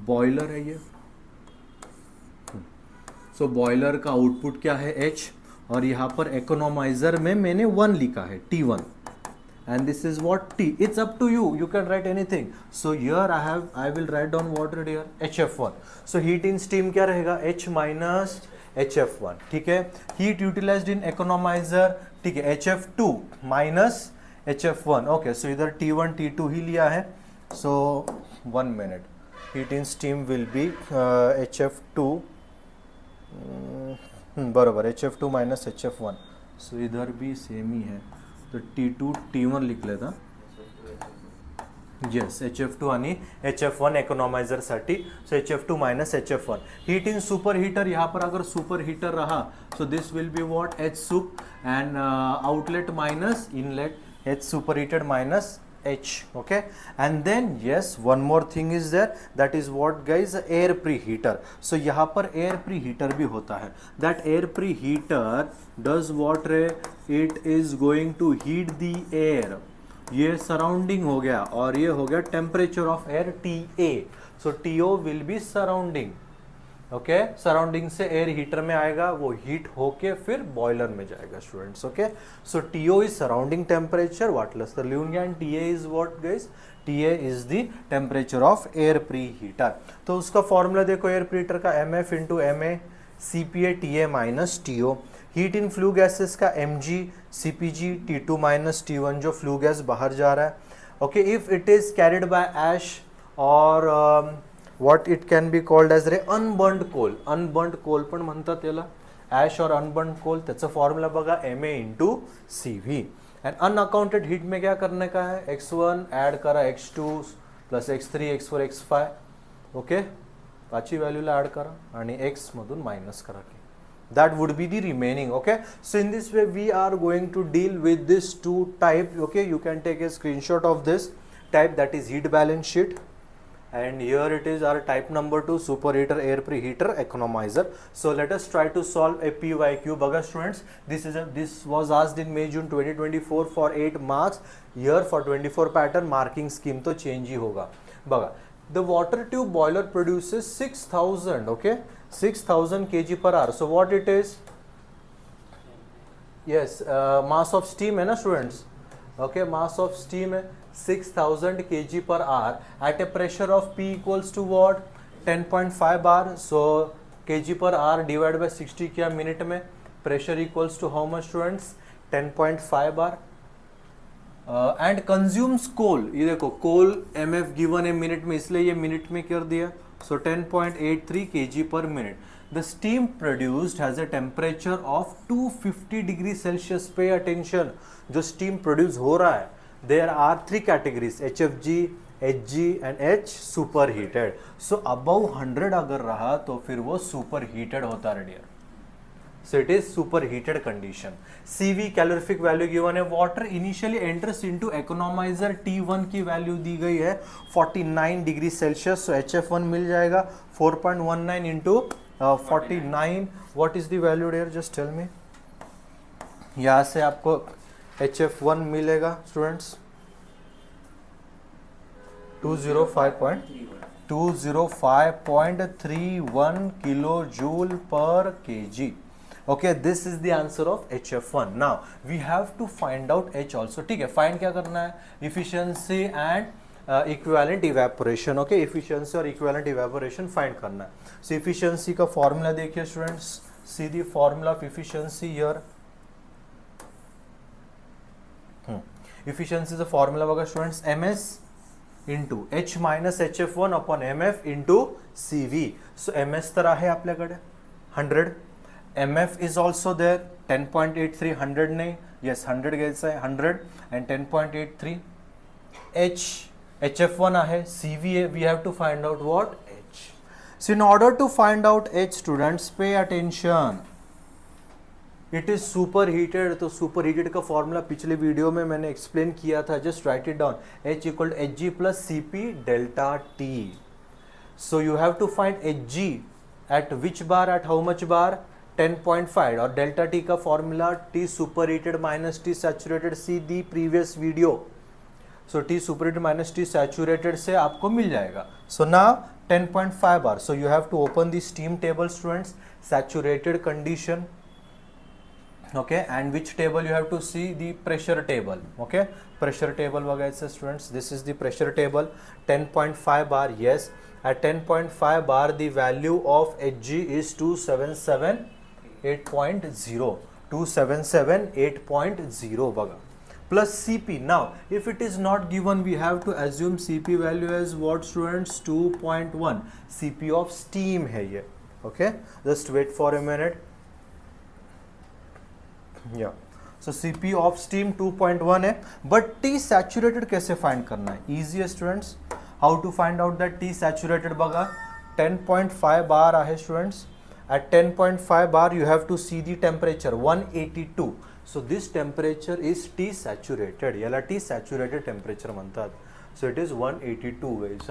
boiler है ये. so boiler का output क्या है? h, और यहाँ पर इकोनोमाइजर में मैंने 1 लिखा है T1, and this is what T. It's up to you, you can write anything. so here I will write down what here? hf1. so heat in steam क्या रहेगा? h minus hf1. ठीक है. Heat utilized इन economiser, ठीक है, hf2 minus hf1. Okay, सो इधर T1 T2 ही लिया है. सो 1 minute. Heat in steam will be hf2 बरोबर hf2 माइनस hf1. सो इधर भी सेम ही है, तो T2 T1 लिख लेता. येस, hf2 आणि hf1 इकोनॉमाइजर साठी. सो hf2 minus hf1. Heat in super heater, यहाँ पर अगर सुपर हीटर रहा so this will be what? h soup, and outlet minus inlet, h super heated minus h. okay, and then yes, one more thing is there, that is what guys? air preheater. so यहाँ पर air preheater भी होता है. that air preheater does what? it is going to heat the air. ये surrounding हो गया, और ये हो गया temperature of air TA. So TO will be surrounding. Okay, surrounding से एयर हीटर में आएगा, वो हीट होके फिर बॉयलर में जाएगा students. Okay, so TO is surrounding temperature, वाटलंच तर लिहून घ्या. आणि TA is what guys? TA is the temperature of air pre heater. तो उसका फॉर्मूला देखो एयर प्री हीटर का, MF into MA CPA TA minus TO. Heat in flue gases का mg CPG T2 minus T1 जो flue gas बाहर जा रहा है. Okay, if it is carried by ash और what it can be called as unburned coal. Unburned coal पण म्हणतात याला, ॲश और अनबर्न्ड कोल. त्याचा फॉर्म्युला बघा MA into CV. And unaccounted heat में क्या करने का है? x1 ऐड करा x2 plus x3 x4 x5. Okay, पाचवी व्हॅल्यूला ॲड करा आणि x मधून मायनस करा. that would be the remaining. okay, so in this way we are going to deal with this two type. okay, you can take a screenshot of this type, that is heat balance sheet, and here it is our type number 2, superheater air preheater economizer. So let us try to solve a PYQ. baga students, this was asked in May June 2024 for 8 marks. here for 24 pattern marking scheme to change hi hoga. baga, the water tube boiler produces 6000, okay, 6000 kg per hour. so what it is? yes, mass of steam है ना students. okay, mass of steam है 6000 kg per hour at a pressure of P equals to what? 10.5 bar. so kg per hour divided by 60 किया minute में. pressure equals to how much students? 10.5 bar. And consumes coal. ये देखो coal MF given है minute में, इसलिए ये minute में कर दिया. So 10.83 kg per minute. The steam produced has a temperature of 250 degree Celsius. Pay attention, जो स्टीम प्रोड्यूस हो रहा है, there are 3 categories, HFG, HG and H super heated. So above 100 अगर रहा तो फिर वो सुपर हीटेड होता है dear. So it is superheated condition. CV calorific value given है. Water initially enters into economizer. T1 की वैल्यू दी गई है 49 डिग्री सेल्सियस. so HF1 मिल जाएगा 4.19 into 49. what is the value here? just tell me. यहाँ से आपको HF1 मिलेगा students 205. 205.31 kilojoule per kg. Okay, this is the answer of HF1. Now we have to find out H also. ठीक है, find क्या करना है? Efficiency and equivalent evaporation. Okay, efficiency और equivalent evaporation find करना है. So efficiency का formula देखिए students. See the formula of efficiency here. Efficiency the formula होगा students, MS into H minus HF1 upon MF into CV. So MS तर आहे आपल्याकडे 100. MF is also there 10.83, 100 नहीं, yes 100 घ्यायचं आहे, 100 and 10.83. HF1 आहे, CV आहे, we have to find out what? H. So in order to find out H, students pay attention. It is superheated. तो superheated का फॉर्मूला पिछले वीडियो में मैंने एक्सप्लेन किया था. Just write it down. H equal to Hg plus Cp delta T. So you have to find Hg at which bar, at how much bar? 10.5. और delta T का formula T superheated minus T saturated. See the previous video. So T superheated minus T saturated से आपको मिल जाएगा. So now 10.5 bar. So you have to open the steam table students. Saturated condition. Okay, and which table you have to see? The pressure table. Okay, pressure table बघायचं students. This is the pressure table. 10.5 bar. Yes, at 10.5 bar the value of Hg is 277.8.0. 277.8.0 बघा. Plus Cp. Now, if it is not given, we have to assume Cp value as what students? 2.1. Cp of steam है ये. Okay, just wait for a minute. Yeah. So Cp of steam 2.1 है, but T saturated कैसे find करना है? Easy students. How to find out that T saturated बघा 10.5 bar आहे students. At 10.5 bar you have to see the temperature 182. So this temperature is T saturated. याला T saturated temperature म्हणतात. So it is 182 guys.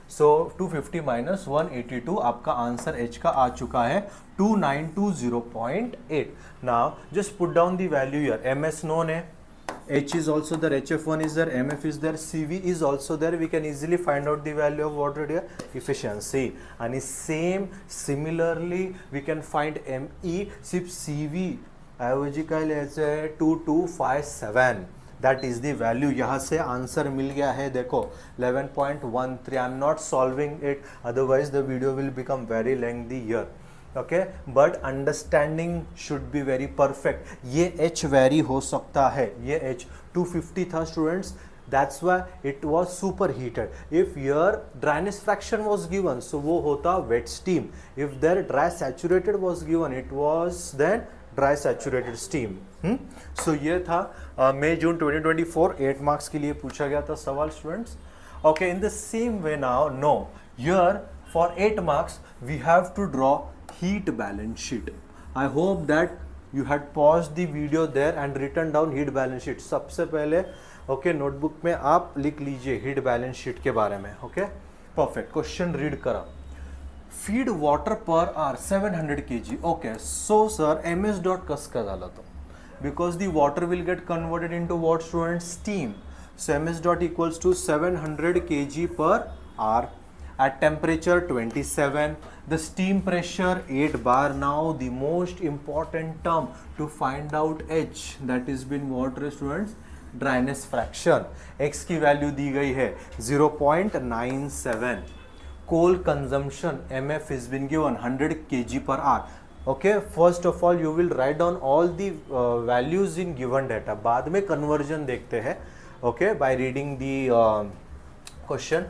So 250 minus 182 आपका answer H का आ चुका है 2920.8. Now just put down the value here. MS known है, H is also there, HF1 is there, MF is there, CV is also there. We can easily find out the value of what here? Efficiency. And similarly we can find ME. सिर्फ CV ऐवजी काय लिहायचं है 2257. That is the value. यहाँ से answer मिल गया है. देखो 11.13. I am not solving it, otherwise the video will become very lengthy here. Okay, but understanding should be very perfect. ये H vary हो सकता है. ये H 250 था students. That's why it was superheated. If your dryness fraction was given, so वो होता wet steam. If their dry saturated was given, it was then dry saturated steam. So ये था मई जून 2024 8 marks के लिए पूछा गया था सवाल students. Okay, in the same way now, no, here for 8 marks we have to draw heat balance sheet. I hope that you had paused the video there and written down heat balance sheet. सबसे पहले okay notebook में आप लिख लीजिए heat balance sheet के बारे में. Okay, perfect. Question read करा. Feed water per hour 700 kg. Okay, so sir ms dot कस का झाला तो? Because the water will get converted into what students? Steam. So ms dot equals to 700 kg per hour at temperature 27. The steam pressure 8 bar. Now the most important term to find out H, that is been what students? Dryness fraction. X की वैल्यू दी गई है 0.97. Coal consumption MF is been given 100 kg per hour. Okay, first of all you will write down all the values in given data. बाद में conversion देखते हैं. Okay, by reading the question.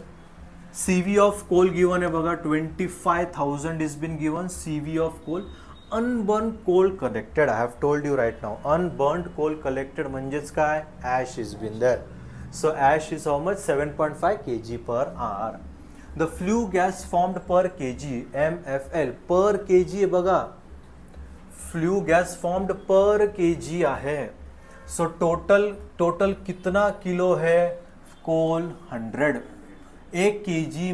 CV of coal given है बघा 25,000 is been given. CV of coal. Unburnt coal collected. I have told you right now. Unburnt coal collected म्हणजेच काय? Ash is been there. So ash is how much? 7.5 kg per hour. The flue gas formed per kg MFL per kg है बघा. Flue gas formed per kg आहे. So total कितना kilo है? कोल 100. एक KG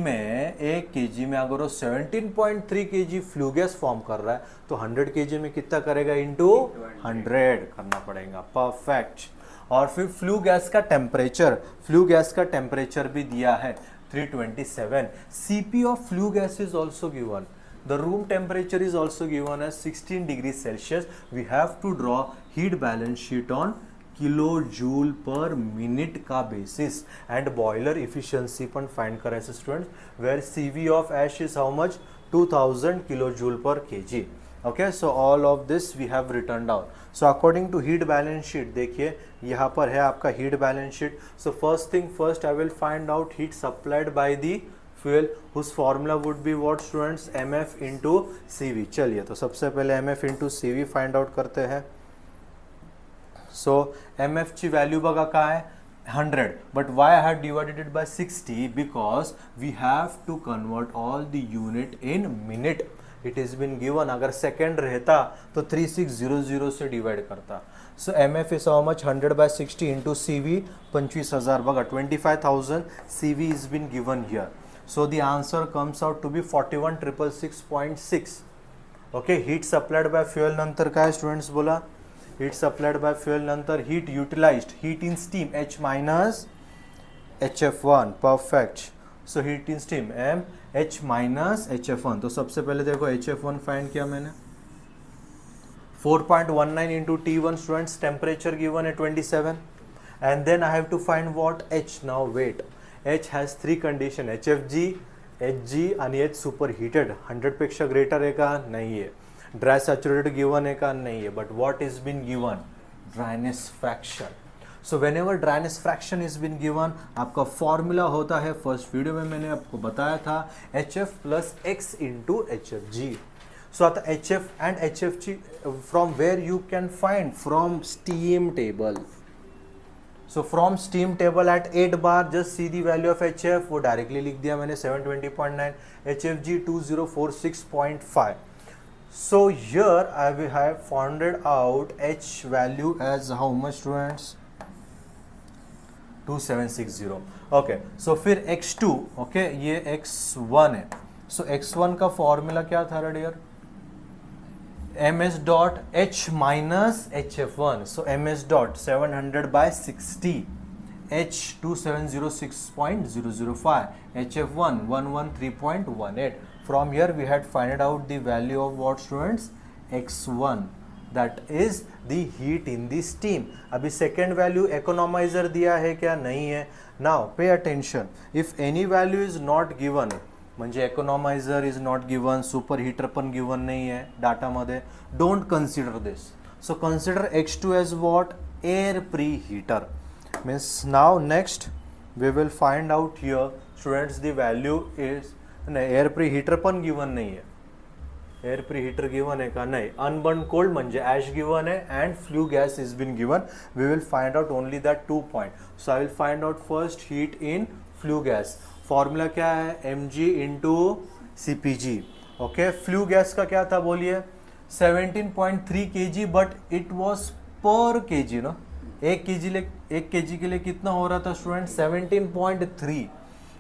में अगर वो 17.3 kg फ्लू गैस फॉर्म कर रहा है तो 100 kg में कितना करेगा? इंटू 100 करना पड़ेगा. परफेक्ट. और फिर फ्लू गैस का टेम्परेचर भी दिया है 327. Cp of flue gas is also given. The room temperature is also given as 16 degrees Celsius. We have to draw heat balance sheet on kilojoule per minute का basis and boiler efficiency पण find करायचं students where CV of ash is how much 2000 kilojoule per kg. Okay, so all of this we have written down. So according to heat balance sheet देखिए यहाँ पर है आपका heat balance sheet. So first thing first I will find out heat supplied by the fuel whose formula would be what students mf into cv. चलिए तो सबसे पहले mf into cv find out करते हैं. So mf ची value बघा काय आहे 100, but why I had divided it by 60 because we have to convert all the unit in minute. It has been given. अगर second रहता तो 3600 से divide करता. So mf is how much 100 by 60 into cv 25,000 बघा 25,000 cv is been given here. So the answer comes out to be 41,666.6. Okay, heat supplied by fuel नंतर काय students बोला heat supplied by fuel नंतर heat utilized, heat in steam H minus HF1. perfect. So heat in steam M H minus HF1. तो सबसे पहले देखो HF1 find किया मैंने 4.19 into T1 students, temperature given at 27 and then I have to find what H. Now wait, H has three condition HFG, HG आणि H superheated 100 पेक्षा greater है का नहीं है, ड्राई सैचुरेटेड गिवन है का नहीं है, but what is been given dryness fraction. So whenever dryness fraction is been given आपका फॉर्मूला होता है फर्स्ट वीडियो में मैंने आपको बताया था HF plus x into HFG. So आता HF and HFG from where you can find from steam table. So from steam table at 8 bar just see the value of HF वो directly लिख दिया मैंने 720.9, HFG 2046.5. So here I will have found out H value as how much students 2760. Okay, so फिर X2 okay ये X1 है. So X1 का formula क्या था dear ms dot H minus HF1. So ms dot 700 by 60 H 2706.005 HF1 113.18. From here we had find out the value of what students X1, that is the heat in the steam. अभी second value economizer दिया है क्या नहीं है. Now pay attention, if any value is not given म्हणजे economizer is not given, superheater पण given नहीं है डाटा मध्ये, don't consider this. So consider X2 as what air preheater. Means now next we will find out here students the value is नहीं air pre heater पण given नहीं है, air pre heater given है का नहीं, unburnt cold म्हणजे ash given है and flue gas is been given. We will find out only that 2 point. So I will find out first heat in flue gas. Formula क्या है mg into CPG. Okay, flue gas का क्या था बोलिए 17.3 kg but it was per kg ना, एक kg के लिए कितना हो रहा था student 17.3.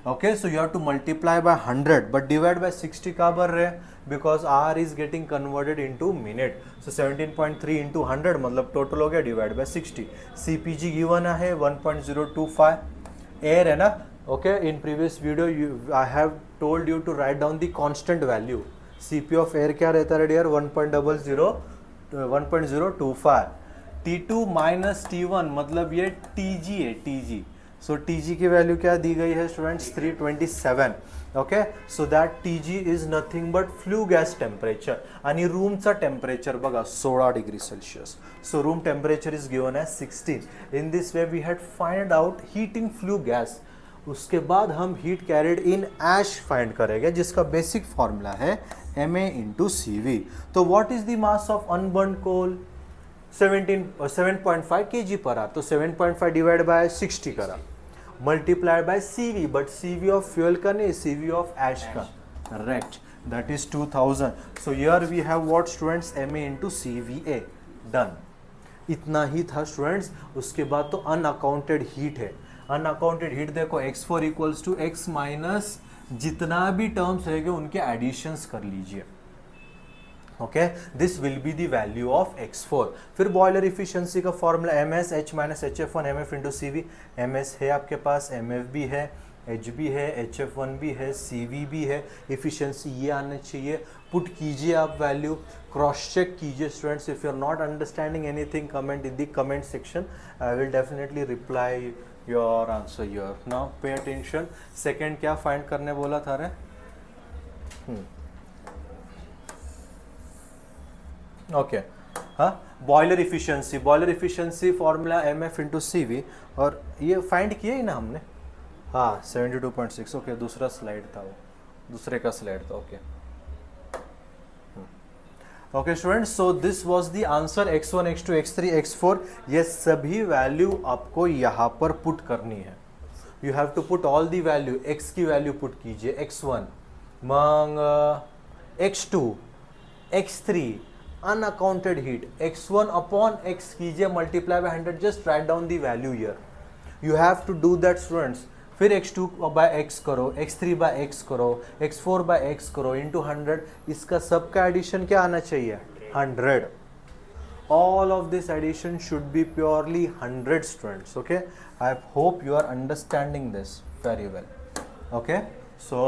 Okay, so you have to multiply by 100 but divide by 60 का बर रहे because R is getting converted into minute. So 17.3 into 100 मतलब total हो गया divide by 60. CPG given है 1.025. Air है ना. Okay, in previous video I have told you to write down the constant value. CP of air क्या रहता है dear 1.025. T2 minus T1 मतलब ये TG है TG. सो TG की वैल्यू क्या दी गई है students 327. Okay, so that TG is nothing but flue gas temperature आणि रूमचा टेम्परेचर बघा 16 degree Celsius. So room temperature is given as 16. In this way we had find out heat in flue gas. उसके बाद हम heat carried in ash find करेंगे जिसका basic formula है Ma into CV. तो what is the mass of unburnt coal 7.5 kg per hour. तो 7.5 divide by 60 करा multiplied by CV, but CV of fuel का नहीं, CV ऑफ ऐश का. Correct, that is 2000. So here we have what students Ma into CVA. Done. इतना ही था students. उसके बाद तो अनअकाउंटेड हीट है. अनअकाउंटेड हीट देखो x4 equals to x minus जितना भी टर्म्स रहेंगे उनके एडिशंस कर लीजिए. Okay, this will be the value of x4. फिर बॉयलर इफिशिएंसी का formula ms H minus HF1 mf into CV. ms है आपके पास, mf भी है, एच भी है, HF1 भी है, CV भी है, इफिशिएंसी ये आना चाहिए। पुट कीजिए आप वैल्यू, क्रॉस चेक कीजिए students. If you are not understanding anything, comment in the comment section, I will definitely reply your answer your. Now pay attention, second क्या फाइंड करने बोला था रे? ओके, हाँ, boiler efficiency, boiler efficiency formula MF into CV, और ये find किया ही ना हमने। हाँ 72.6। ओके, दूसरा स्लाइड था वो, दूसरे का स्लाइड था। Okay okay students, so this was the answer x1 x2 x3 x4। ये सभी वैल्यू आपको यहाँ पर पुट करनी है। You have to put all the value. x की वैल्यू पुट कीजिए x1, मग x2 x3 unaccounted heat, x1 upon x कीजिए multiply by 100, just write down the value here. You have to do that students. फिर x2 bye x करो, x3 bye x करो, x4 bye x करो into 100। इसका सबका addition क्या आना चाहिए? 100। All of this addition should be purely 100 students. Okay, I hope you are understanding this very well. Okay, so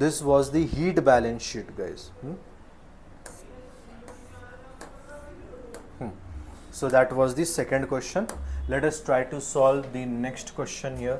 this was the heat balance sheet, guys. So that was the second question. Let us try to solve the next question here.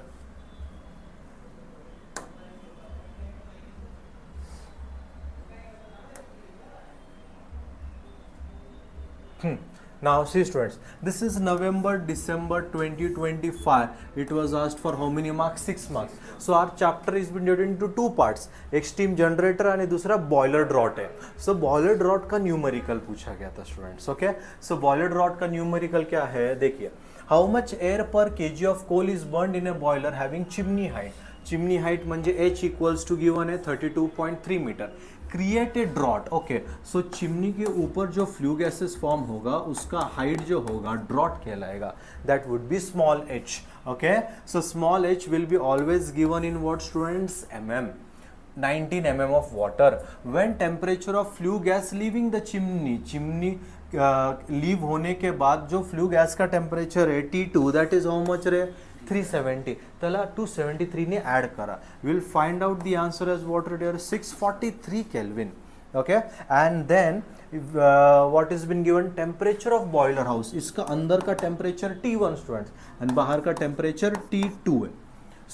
Now see students, this is November December 2025. It was asked for how many marks? 6 marks. So our chapter is been divided into two parts, एक steam generator आणि दूसरा boiler draught है. So boiler draught का numerical पूछा गया था students. Okay, so boiler draught का numerical क्या है? देखिए, how much air per kg of coal is burned in a boiler having chimney height? Chimney height म्हणजे H equals to given है 32.3 metre. Create a draught. Okay, so chimney के ऊपर जो flue gases form होगा उसका height जो होगा drought कहलाएगा. That would B small h. Okay, so small h will be always given in what students? mm. 19 mm of water. When temperature of flue gas leaving the chimney, chimney leave होने के बाद जो flue gas का temperature है T2, that is how much रे? 370. त्याला 273 ने add करा. Will find out the answer as water dear 643 kelvin. Okay, and then what is been given? Temperature of boiler house. इसका अंदर का टेम्परेचर T1 स्टूडेंट्स एंड बाहर का टेम्परेचर T2 है.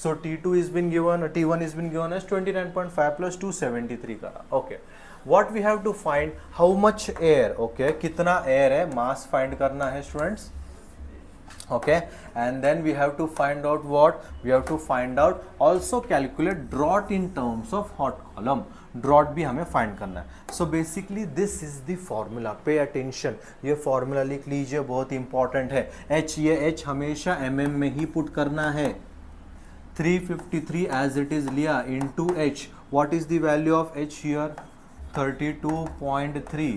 So T2 is been given, T1 is been given as 29.5 plus 273 करा. Okay, what we have to find? How much air? Okay, कितना air है? Mass find करना है students. Okay, and then we have to find out what? We have to find out also calculate draught in terms of hot column. Draught भी हमें find करना है. So basically this is the formula. Pay attention. ये formula लिख लीजिए, बहुत important है. H, ये H हमेशा mm में ही put करना है. 353 as it is लिया into H. What is the value of H here? 32.3.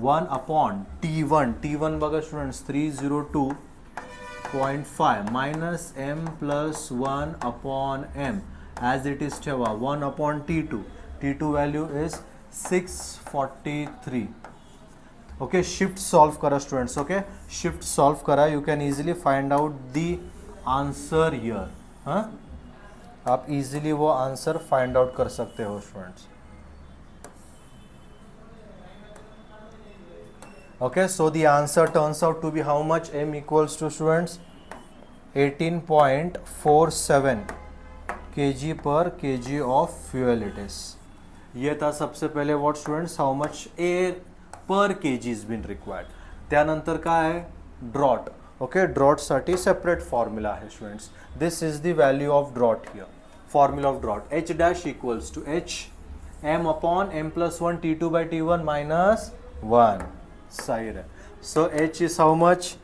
1 upon T1. T1 बघा students 302.5 minus M plus 1 upon M as it is ठेवा 1 upon T2. T2 value is 643. Okay, shift solve करा students. Okay, shift solve करा. You can easily find out the answer here. हाँ, आप easily वो answer find out कर सकते हो students. Okay, so the answer turns out to be how much? m equals to students 18.47 kg पर kg of fuel it is. ये था सबसे पहले what students? How much air per kg is been required. त्यानंतर काय आहे? Draught. Okay, draught साठी separate formula आहे students. This is the value of draught here. Formula of draught H dash equals to H m upon m plus 1 T2 by T1 minus 1. सही है. So H is how much?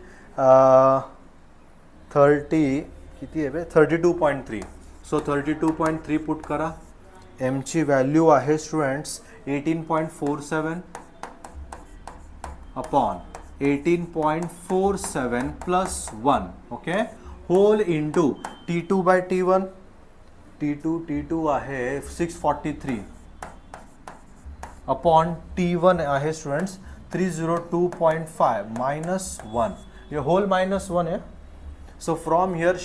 30 किती आहे बे? 32.3. सो 32.3 put करा. m ची value आहे students 18.47 upon 18.47 plus 1. Okay, whole into T2 by T1. T2 आहे 643 अपॉन T1 आहे स्टूडेंट्स 302.5 minus 1. ये whole minus 1 है. So from here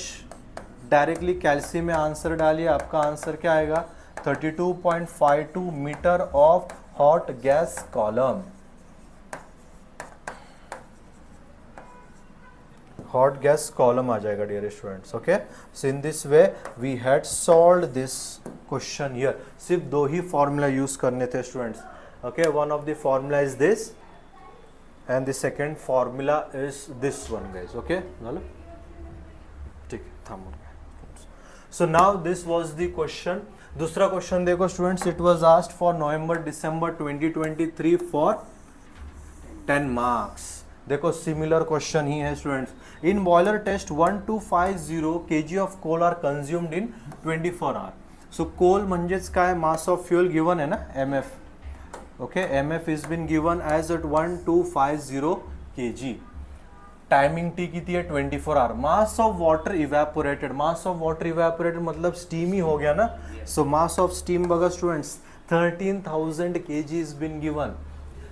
directly calci में आंसर डालिए, आपका आंसर क्या आएगा 32.52 meter of hot gas column, hot gas column आ जाएगा dear students. Okay, so in this way we had solve this question here. सिर्फ दो ही फॉर्मूला यूज करने थे students. Okay, one of the formula is this and the second formula is this one guys. Okay, झालं ठीक है, थांबून so now this was the question. दूसरा क्वेश्चन देखो students, it was asked for November December 2023 for 10 marks. देखो similar question ही है students. In boiler test 1250 kg of coal are consumed in 24 hour. So coal म्हणजेच काय, mass of fuel given आहे ना mf. Okay, mf is been given as at 1250 kg। Timing T किती है 24 hour. Mass of water evaporated, mass of water evaporated मतलब steam ही हो गया ना। सो मास ऑफ स्टीम बघा students 13,000 kg is been given.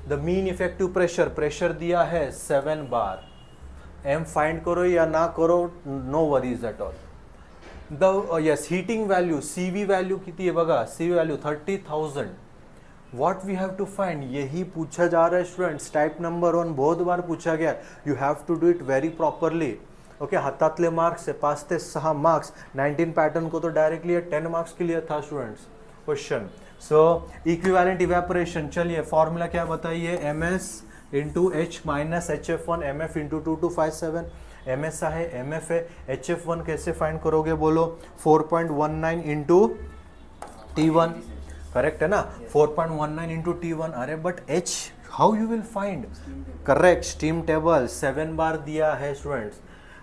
The mean effective pressure, pressure दिया है 7 बार। M find करो या ना करो, no worries at all. The yes heating value, CV value कितनी है बघा, CV value 30,000। What we have to find, यही पूछा जा रहा है स्टूडेंट्स। टाइप नंबर 1 बहुत बार पूछा गया, you have to do it very properly. Okay, हातातले मार्क्स है 5 से 6 मार्क्स। 19 पैटर्न को तो डायरेक्टली 10 मार्क्स के लिए था स्टूडेंट्स क्वेश्चन। सो इक्विवेलेंट इवेपोरेशन, चलिए फॉर्मूला क्या बताइए, ms into H minus HF1 mf into 2257। ms है, mf है, HF1 कैसे फाइंड करोगे बोलो, 4.19 इंटू T1, करेक्ट है ना, 4.19 इंटू T1। अरे but H how you will find, correct, steam table 7 bar दिया है students.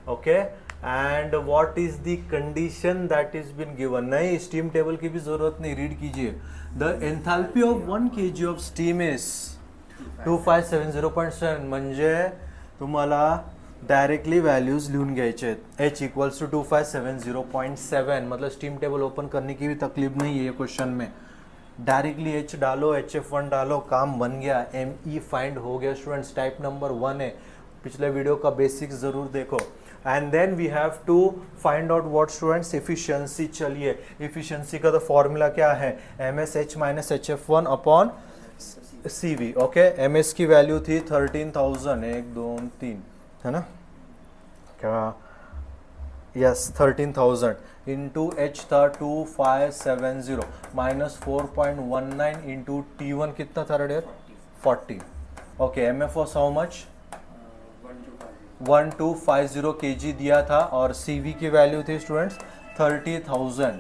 Okay, and what is the condition that is been given, नहीं स्टीम टेबल की भी जरूरत नहीं, रीड कीजिए। The enthalpy of 1 kg of steam is 2570.7, म्हणजे तुम्हाला डायरेक्टली व्हॅल्यूज लिहून घ्यायचे आहेत। h इक्वल्स टू 2570.7, मतलब स्टीम टेबल ओपन करने की भी तकलीफ नहीं है ये क्वेश्चन में। डायरेक्टली h डालो, HF1 डालो, काम बन गया, ME फाइंड हो गया स्टूडेंट्स। टाइप नंबर 1 है, पिछले वीडियो का बेसिक्स जरूर देखो। And then we have to find out what students, efficiency. चलिए एफिशिएंसी का तो फॉर्मूला क्या है, MSH minus HF1 upon CV। Okay, MS की वैल्यू थी 13,000, 1 2 3 है ना, क्या, यस 13,000 इंटू H था 2570 माइनस 4.19 इंटू T1 कितना था रेडियर 40। Okay, MF was how much 1250 kg दिया था और CV की वैल्यू थी students 30,000।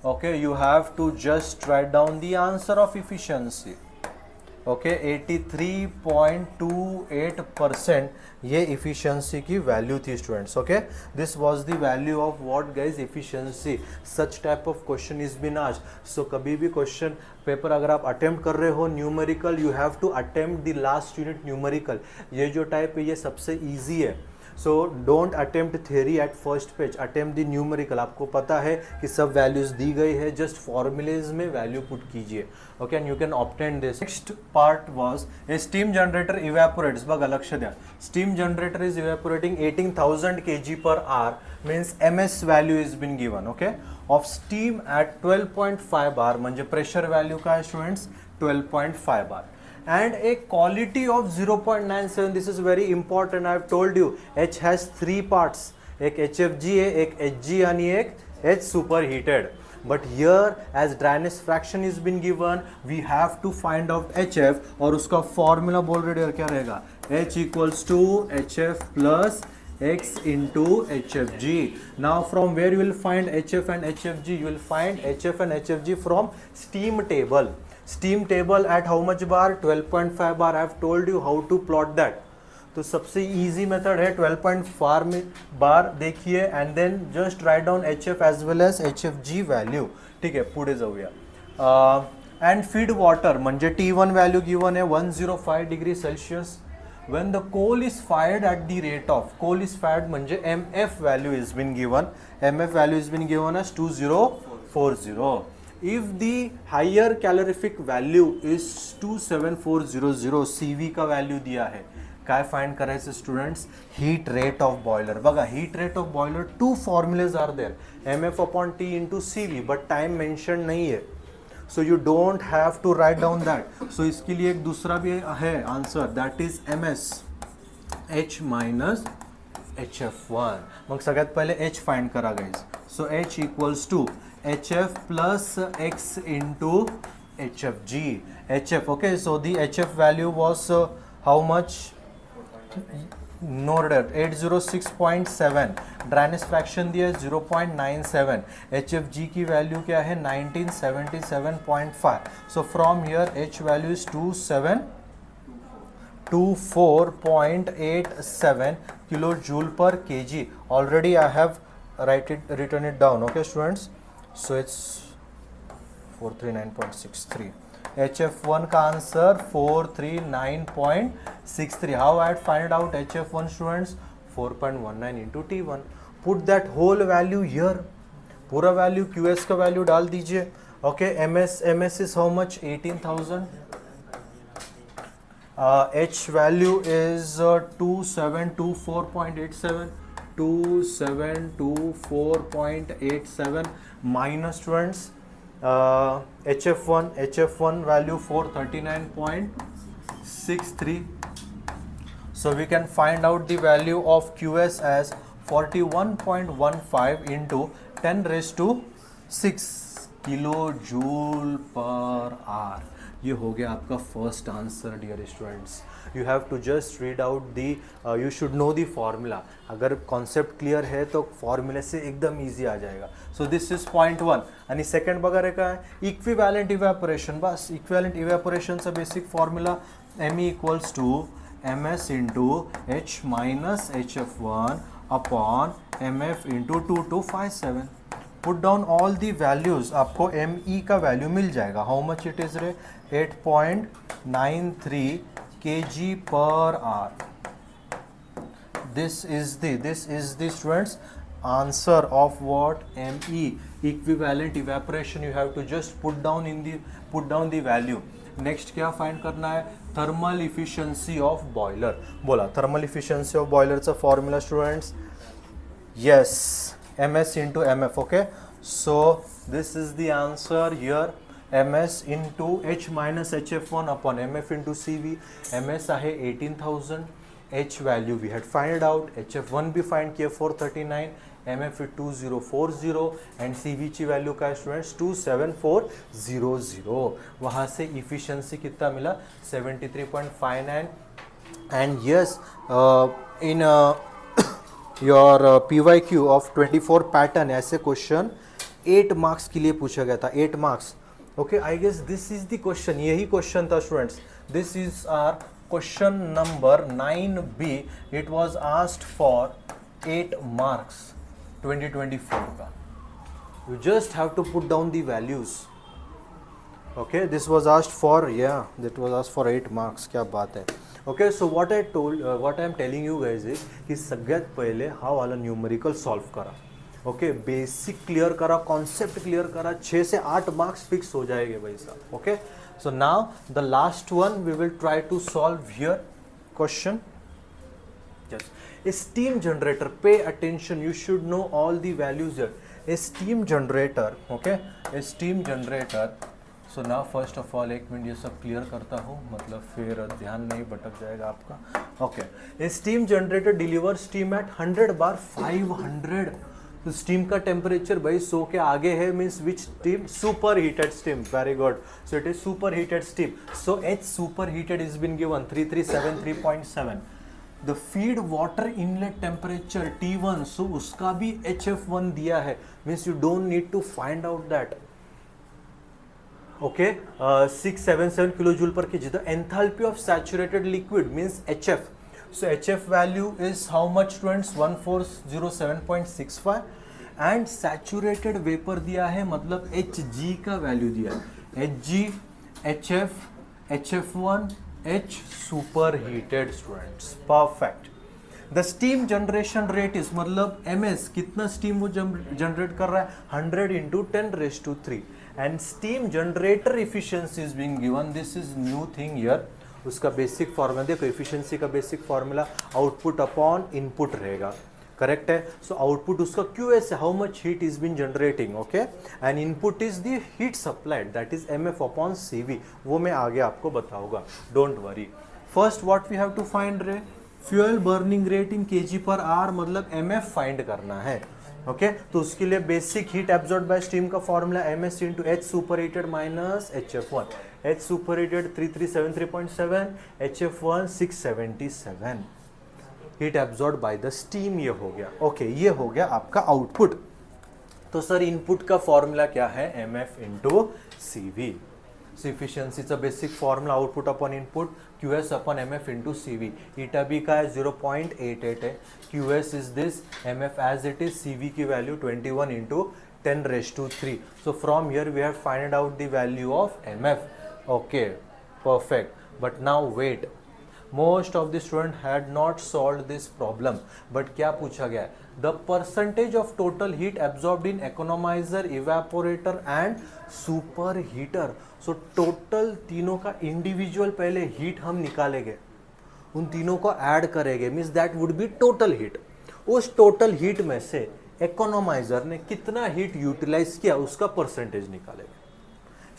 Okay, you have to just write down the answer of efficiency. Okay, 83.28% ये इफिशिएंसी की वैल्यू थी students. Okay, this was the value of what guys, efficiency. Such type of question is been asked. So कभी भी question paper अगर आप attempt कर रहे हो numerical, you have to attempt the last unit numerical. ये जो टाइप है ये सबसे ईजी है। So don't attempt theory at first page, attempt the numerical. आपको पता है कि सब वैल्यूज दी गई है, जस्ट फॉर्मूलेज में वैल्यू पुट कीजिए। Okay, and you can obtain this. Next part was a steam generator evaporates, बघा लक्ष द्या, steam generator is evaporating 18,000 kg per our, means MS value is been given. Okay, of steam at 12.5 bar, म्हणजे pressure value का है students 12.5 bar, and a quality of 0.97. this is very important, I have told you H has 3 parts, एक HFG है, एक HG आणि एक H superheated, but here as dryness fraction is been given, we have to find out HF और उसका formula बोल रहे क्या रहेगा, H equals to HF plus X into HFG. Now from where you will find HF and HFG, you will find HF and HFG from steam table. Steam table at how much bar, 12.5 bar. I have told you how to plot that. तो सबसे easy method है 12.5 बार देखिए and then just write down HF as well as HFG value. ठीक है, पुढे जाऊया। And feed water म्हणजे T1 value given है 105 degree Celsius. When the coal is fired at the rate of, coal is fired म्हणजे MF value is been given. MF value is been given as 2040. If the higher calorific value is 27400, CV का value दिया है, काय find करायचं students, heat rate of boiler. बघा heat rate of boiler 2 formulas are there, MF/T into CV, but time mention नहीं है, so you don't have to write down that. So इसके लिए एक दूसरा भी है answer, that is MS H minus HF1. मग सगळ्यात पहिले H फाइंड करा guys. So H equals to HF plus X into HFG. HF, okay, so the HF value was how much? Noted 806.7. Dryness fraction दिया है 0.97. HFG की value क्या है 1977.5. सो from here H value is 2724.87 kilojoule per kg. Already I have written it down. Okay students, so it's 439.63. HF1 का answer 439.63. How I had find out HF1 students? 4.19 into T1. Put that whole value here. पूरा value QS का value डाल दीजिए. Okay, MS is how much? 18,000. H value is 2724.87. 2724.87 minus students HF1 value 439.63. So we can find out the value of QS as 41.15 into 10 raised to 6 kilojoule per hour. ये हो गया आपका first answer dear students. You have to just read out the, you should know the formula. अगर concept clear है तो फॉर्मूले से एकदम ईजी आ जाएगा. So this is point 1. आणि सेकंड बघा रे काय, इक्विवॅलंट इव्हॅपोरेशन. बस इक्विवॅलंट इव्हॅपोरेशनचा basic formula ME equals to MS into H minus HF1 upon MF into 2257. Put down all the values, आपको ME का वैल्यू मिल जाएगा. हाउ मच इट इज रे? 8.93 kg per hour. This is the students answer of what? ME, equivalent evaporation. You have to just put down the value. Next क्या find करना है? Thermal efficiency of boiler. बोला thermal efficiency of बॉयलरचा formula students, yes, MS into MF. Okay, so this is the answer here. MS into H minus HF1 upon MF into CV. MS आहे 18,000. H value we had find out. HF1 भी find किया 439. MF 2040 and CV की value का students 27400. वहाँ से efficiency कितना मिला? 73.59. and yes, in your PYQ of 24 pattern ऐसे क्वेश्चन 8 मार्क्स के लिए पूछा गया था. 8 marks. Okay, I guess this is the question. यही क्वेश्चन था students. This is our question number 9B. It was asked for 8 marks 2024 का. You just have to put down the values. Okay, this was asked for, या that was asked for 8 marks. क्या बात है. Okay, so what I am telling you guys is की सगळ्यात पहिले हा वाला न्यूमेरिकल सॉल्व करा. ओके, बेसिक क्लियर करा, कॉन्सेप्ट क्लियर करा. 6 से 8 मार्क्स फिक्स हो जाएंगे भाई साहब. Okay, so now the last one we will try to solve here question. Yes, a steam generator, pay attention, you should know all the values here. A steam generator, okay, a steam generator. So now first of all एक minute ये सब clear करता हूँ, मतलब फिर ध्यान नहीं भटक जाएगा आपका. Okay, a steam generator delivers steam at 100 bar 500. तो स्टीम का टेम्परेचर भाई 100 के आगे है, means which steam? Super heated steam. Very good. So it is super heated steam. So H super heated is been given 3373.7. The feed water inlet temperature T1, so उसका भी HF1 दिया है, means you don't need to find out that. Okay, 677 kilojoule per kg. The enthalpy of saturated liquid means HF. So HF value is how much students? 1407.65. and saturated vapor दिया है, मतलब Hg का value दिया है. Hg, HF, HF1, H superheated students. Perfect. The steam generation rate is, मतलब MS कितना steam वो generate कर रहा है? 100 into 10 raised to 3. and steam generator efficiency is being given. This is new thing here. उसका basic formula देखो, efficiency का basic formula output upon input रहेगा, करेक्ट है। सो आउटपुट उसका QS है, how much heat is been generating, okay, and input is the heat supplied, that is MF upon CV, वो मैं आगे आपको बताऊंगा, don't worry. First what we have to find रे, fuel burning rate in kg/h, मतलब MF find करना है, okay. तो उसके लिए basic heat absorb by steam का formula MS into H superheated minus HF1, H superheated 3373.7, HF1 677, heat absorb by the steam, ये हो गया, ओके, ये हो गया आपका आउटपुट। तो सर इनपुट का फॉर्मूला क्या है, MF इंटू CV। सो इफिशियंसीचा basic formula output upon input QS upon MF into CV, eta B का है 0.88 है, QS is this, MF as it is, CV की वैल्यू 21 इंटू 10⁻3। सो from here we have find out the value of MF, okay, perfect. But now wait, most of the student had not solved this problem, but क्या पूछा गया है, the percentage of total heat absorbed in economizer, evaporator and superheater। so total तीनों का individual पहले heat हम निकालेंगे, उन तीनों को ऐड करेंगे, means that would be total heat। उस total heat में से economizer ने कितना heat utilize किया उसका percentage निकालेंगे।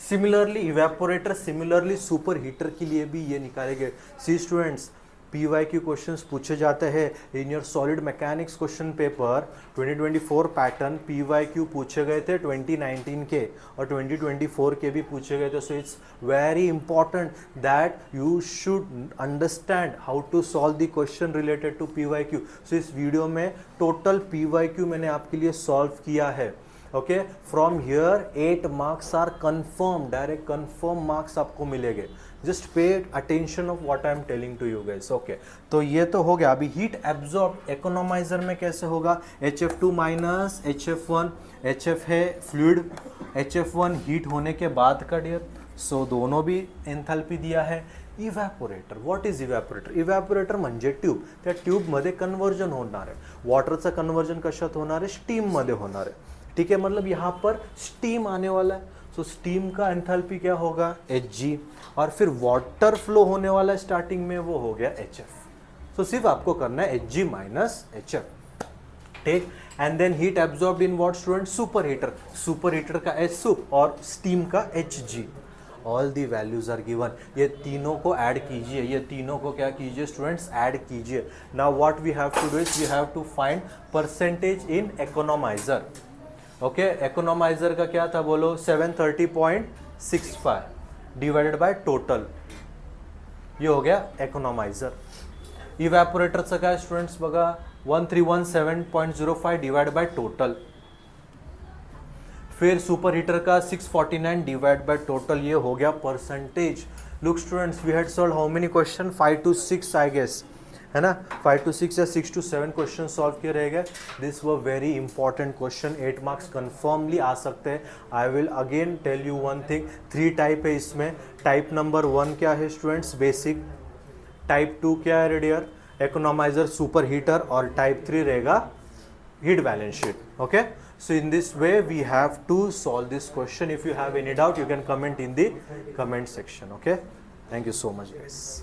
Similarly evaporator, similarly super heater के लिए भी ये निकालेंगे। सी स्टूडेंट्स, PYQ क्वेश्चंस पूछे जाते हैं in your solid mechanics question paper 2024 pattern, PYQ पूछे गए थे 2019 के और 2024 के भी पूछे गए थे। So it's very important that you should understand how to solve the question related to PYQ। So इस वीडियो में टोटल PYQ मैंने आपके लिए सॉल्व किया है, okay. From here 8 marks are confirm, direct confirm marks आपको मिलेंगे। Just pay attention of what I am telling to you guys, okay. तो ये तो हो गया। अभी हीट एब्जॉर्ब इकोनोमाइजर में कैसे होगा, HF2 माइनस HF1, HF है फ्लूइड, HF1 हीट होने के बाद का डियर, सो दोनों भी एंथैल्पी दिया है। इव्हॅपोरेटर, व्हॉट इज इव्हॅपोरेटर, इव्हॅपोरेटर म्हणजे ट्यूब, त्या ट्यूबमध्ये कन्वर्जन होणार आहे, वॉटरचं कन्वर्जन कशात होणार आहे, स्टीममध्ये होणार आहे, ठीक है। मतलब यहाँ पर स्टीम आने वाला है, सो स्टीम का एंथैल्पी क्या होगा, Hg, और फिर वाटर फ्लो होने वाला है स्टार्टिंग में, वो हो गया HF। सो सिर्फ आपको करना है Hg माइनस HF, ठीक। And then heat absorbed in what student, super heater, super heater का H सुप और स्टीम का Hg, all the values are given. ये तीनों को ऐड कीजिए, ये तीनों को क्या कीजिए स्टूडेंट्स, ऐड कीजिए। Now what we have to do is we have to find percentage in economiser, okay. Economiser का क्या था बोलो, 730.65 डिवाइडेड बाय टोटल, ये हो गया इकोनोमाइजर। इव्हॅपोरेटरचं काय स्टूडेंट्स बघा, 1317.05 डिवाइड बाय टोटल, फिर सुपर हीटर का 649 डिवाइड बाय टोटल, ये हो गया percentage. Look students, we had solve how many question, 5 to 6 I guess, है ना, 5 to 6 या 6 to 7 क्वेश्चन सॉल्व किए रहेंगे। दिस वो very important question, 8 marks confirmly आ सकते हैं। I will again tell you one thing, 3 type है इसमें। टाइप नंबर 1 क्या है स्टूडेंट्स, बेसिक। टाइप 2 क्या है रेडियर, इकोनोमाइजर, सुपर हीटर, और टाइप 3 रहेगा heat balance sheet, okay. So in this way we have to solve this question. If you have any doubt you can comment in the comment section, okay. Thank you so much guys.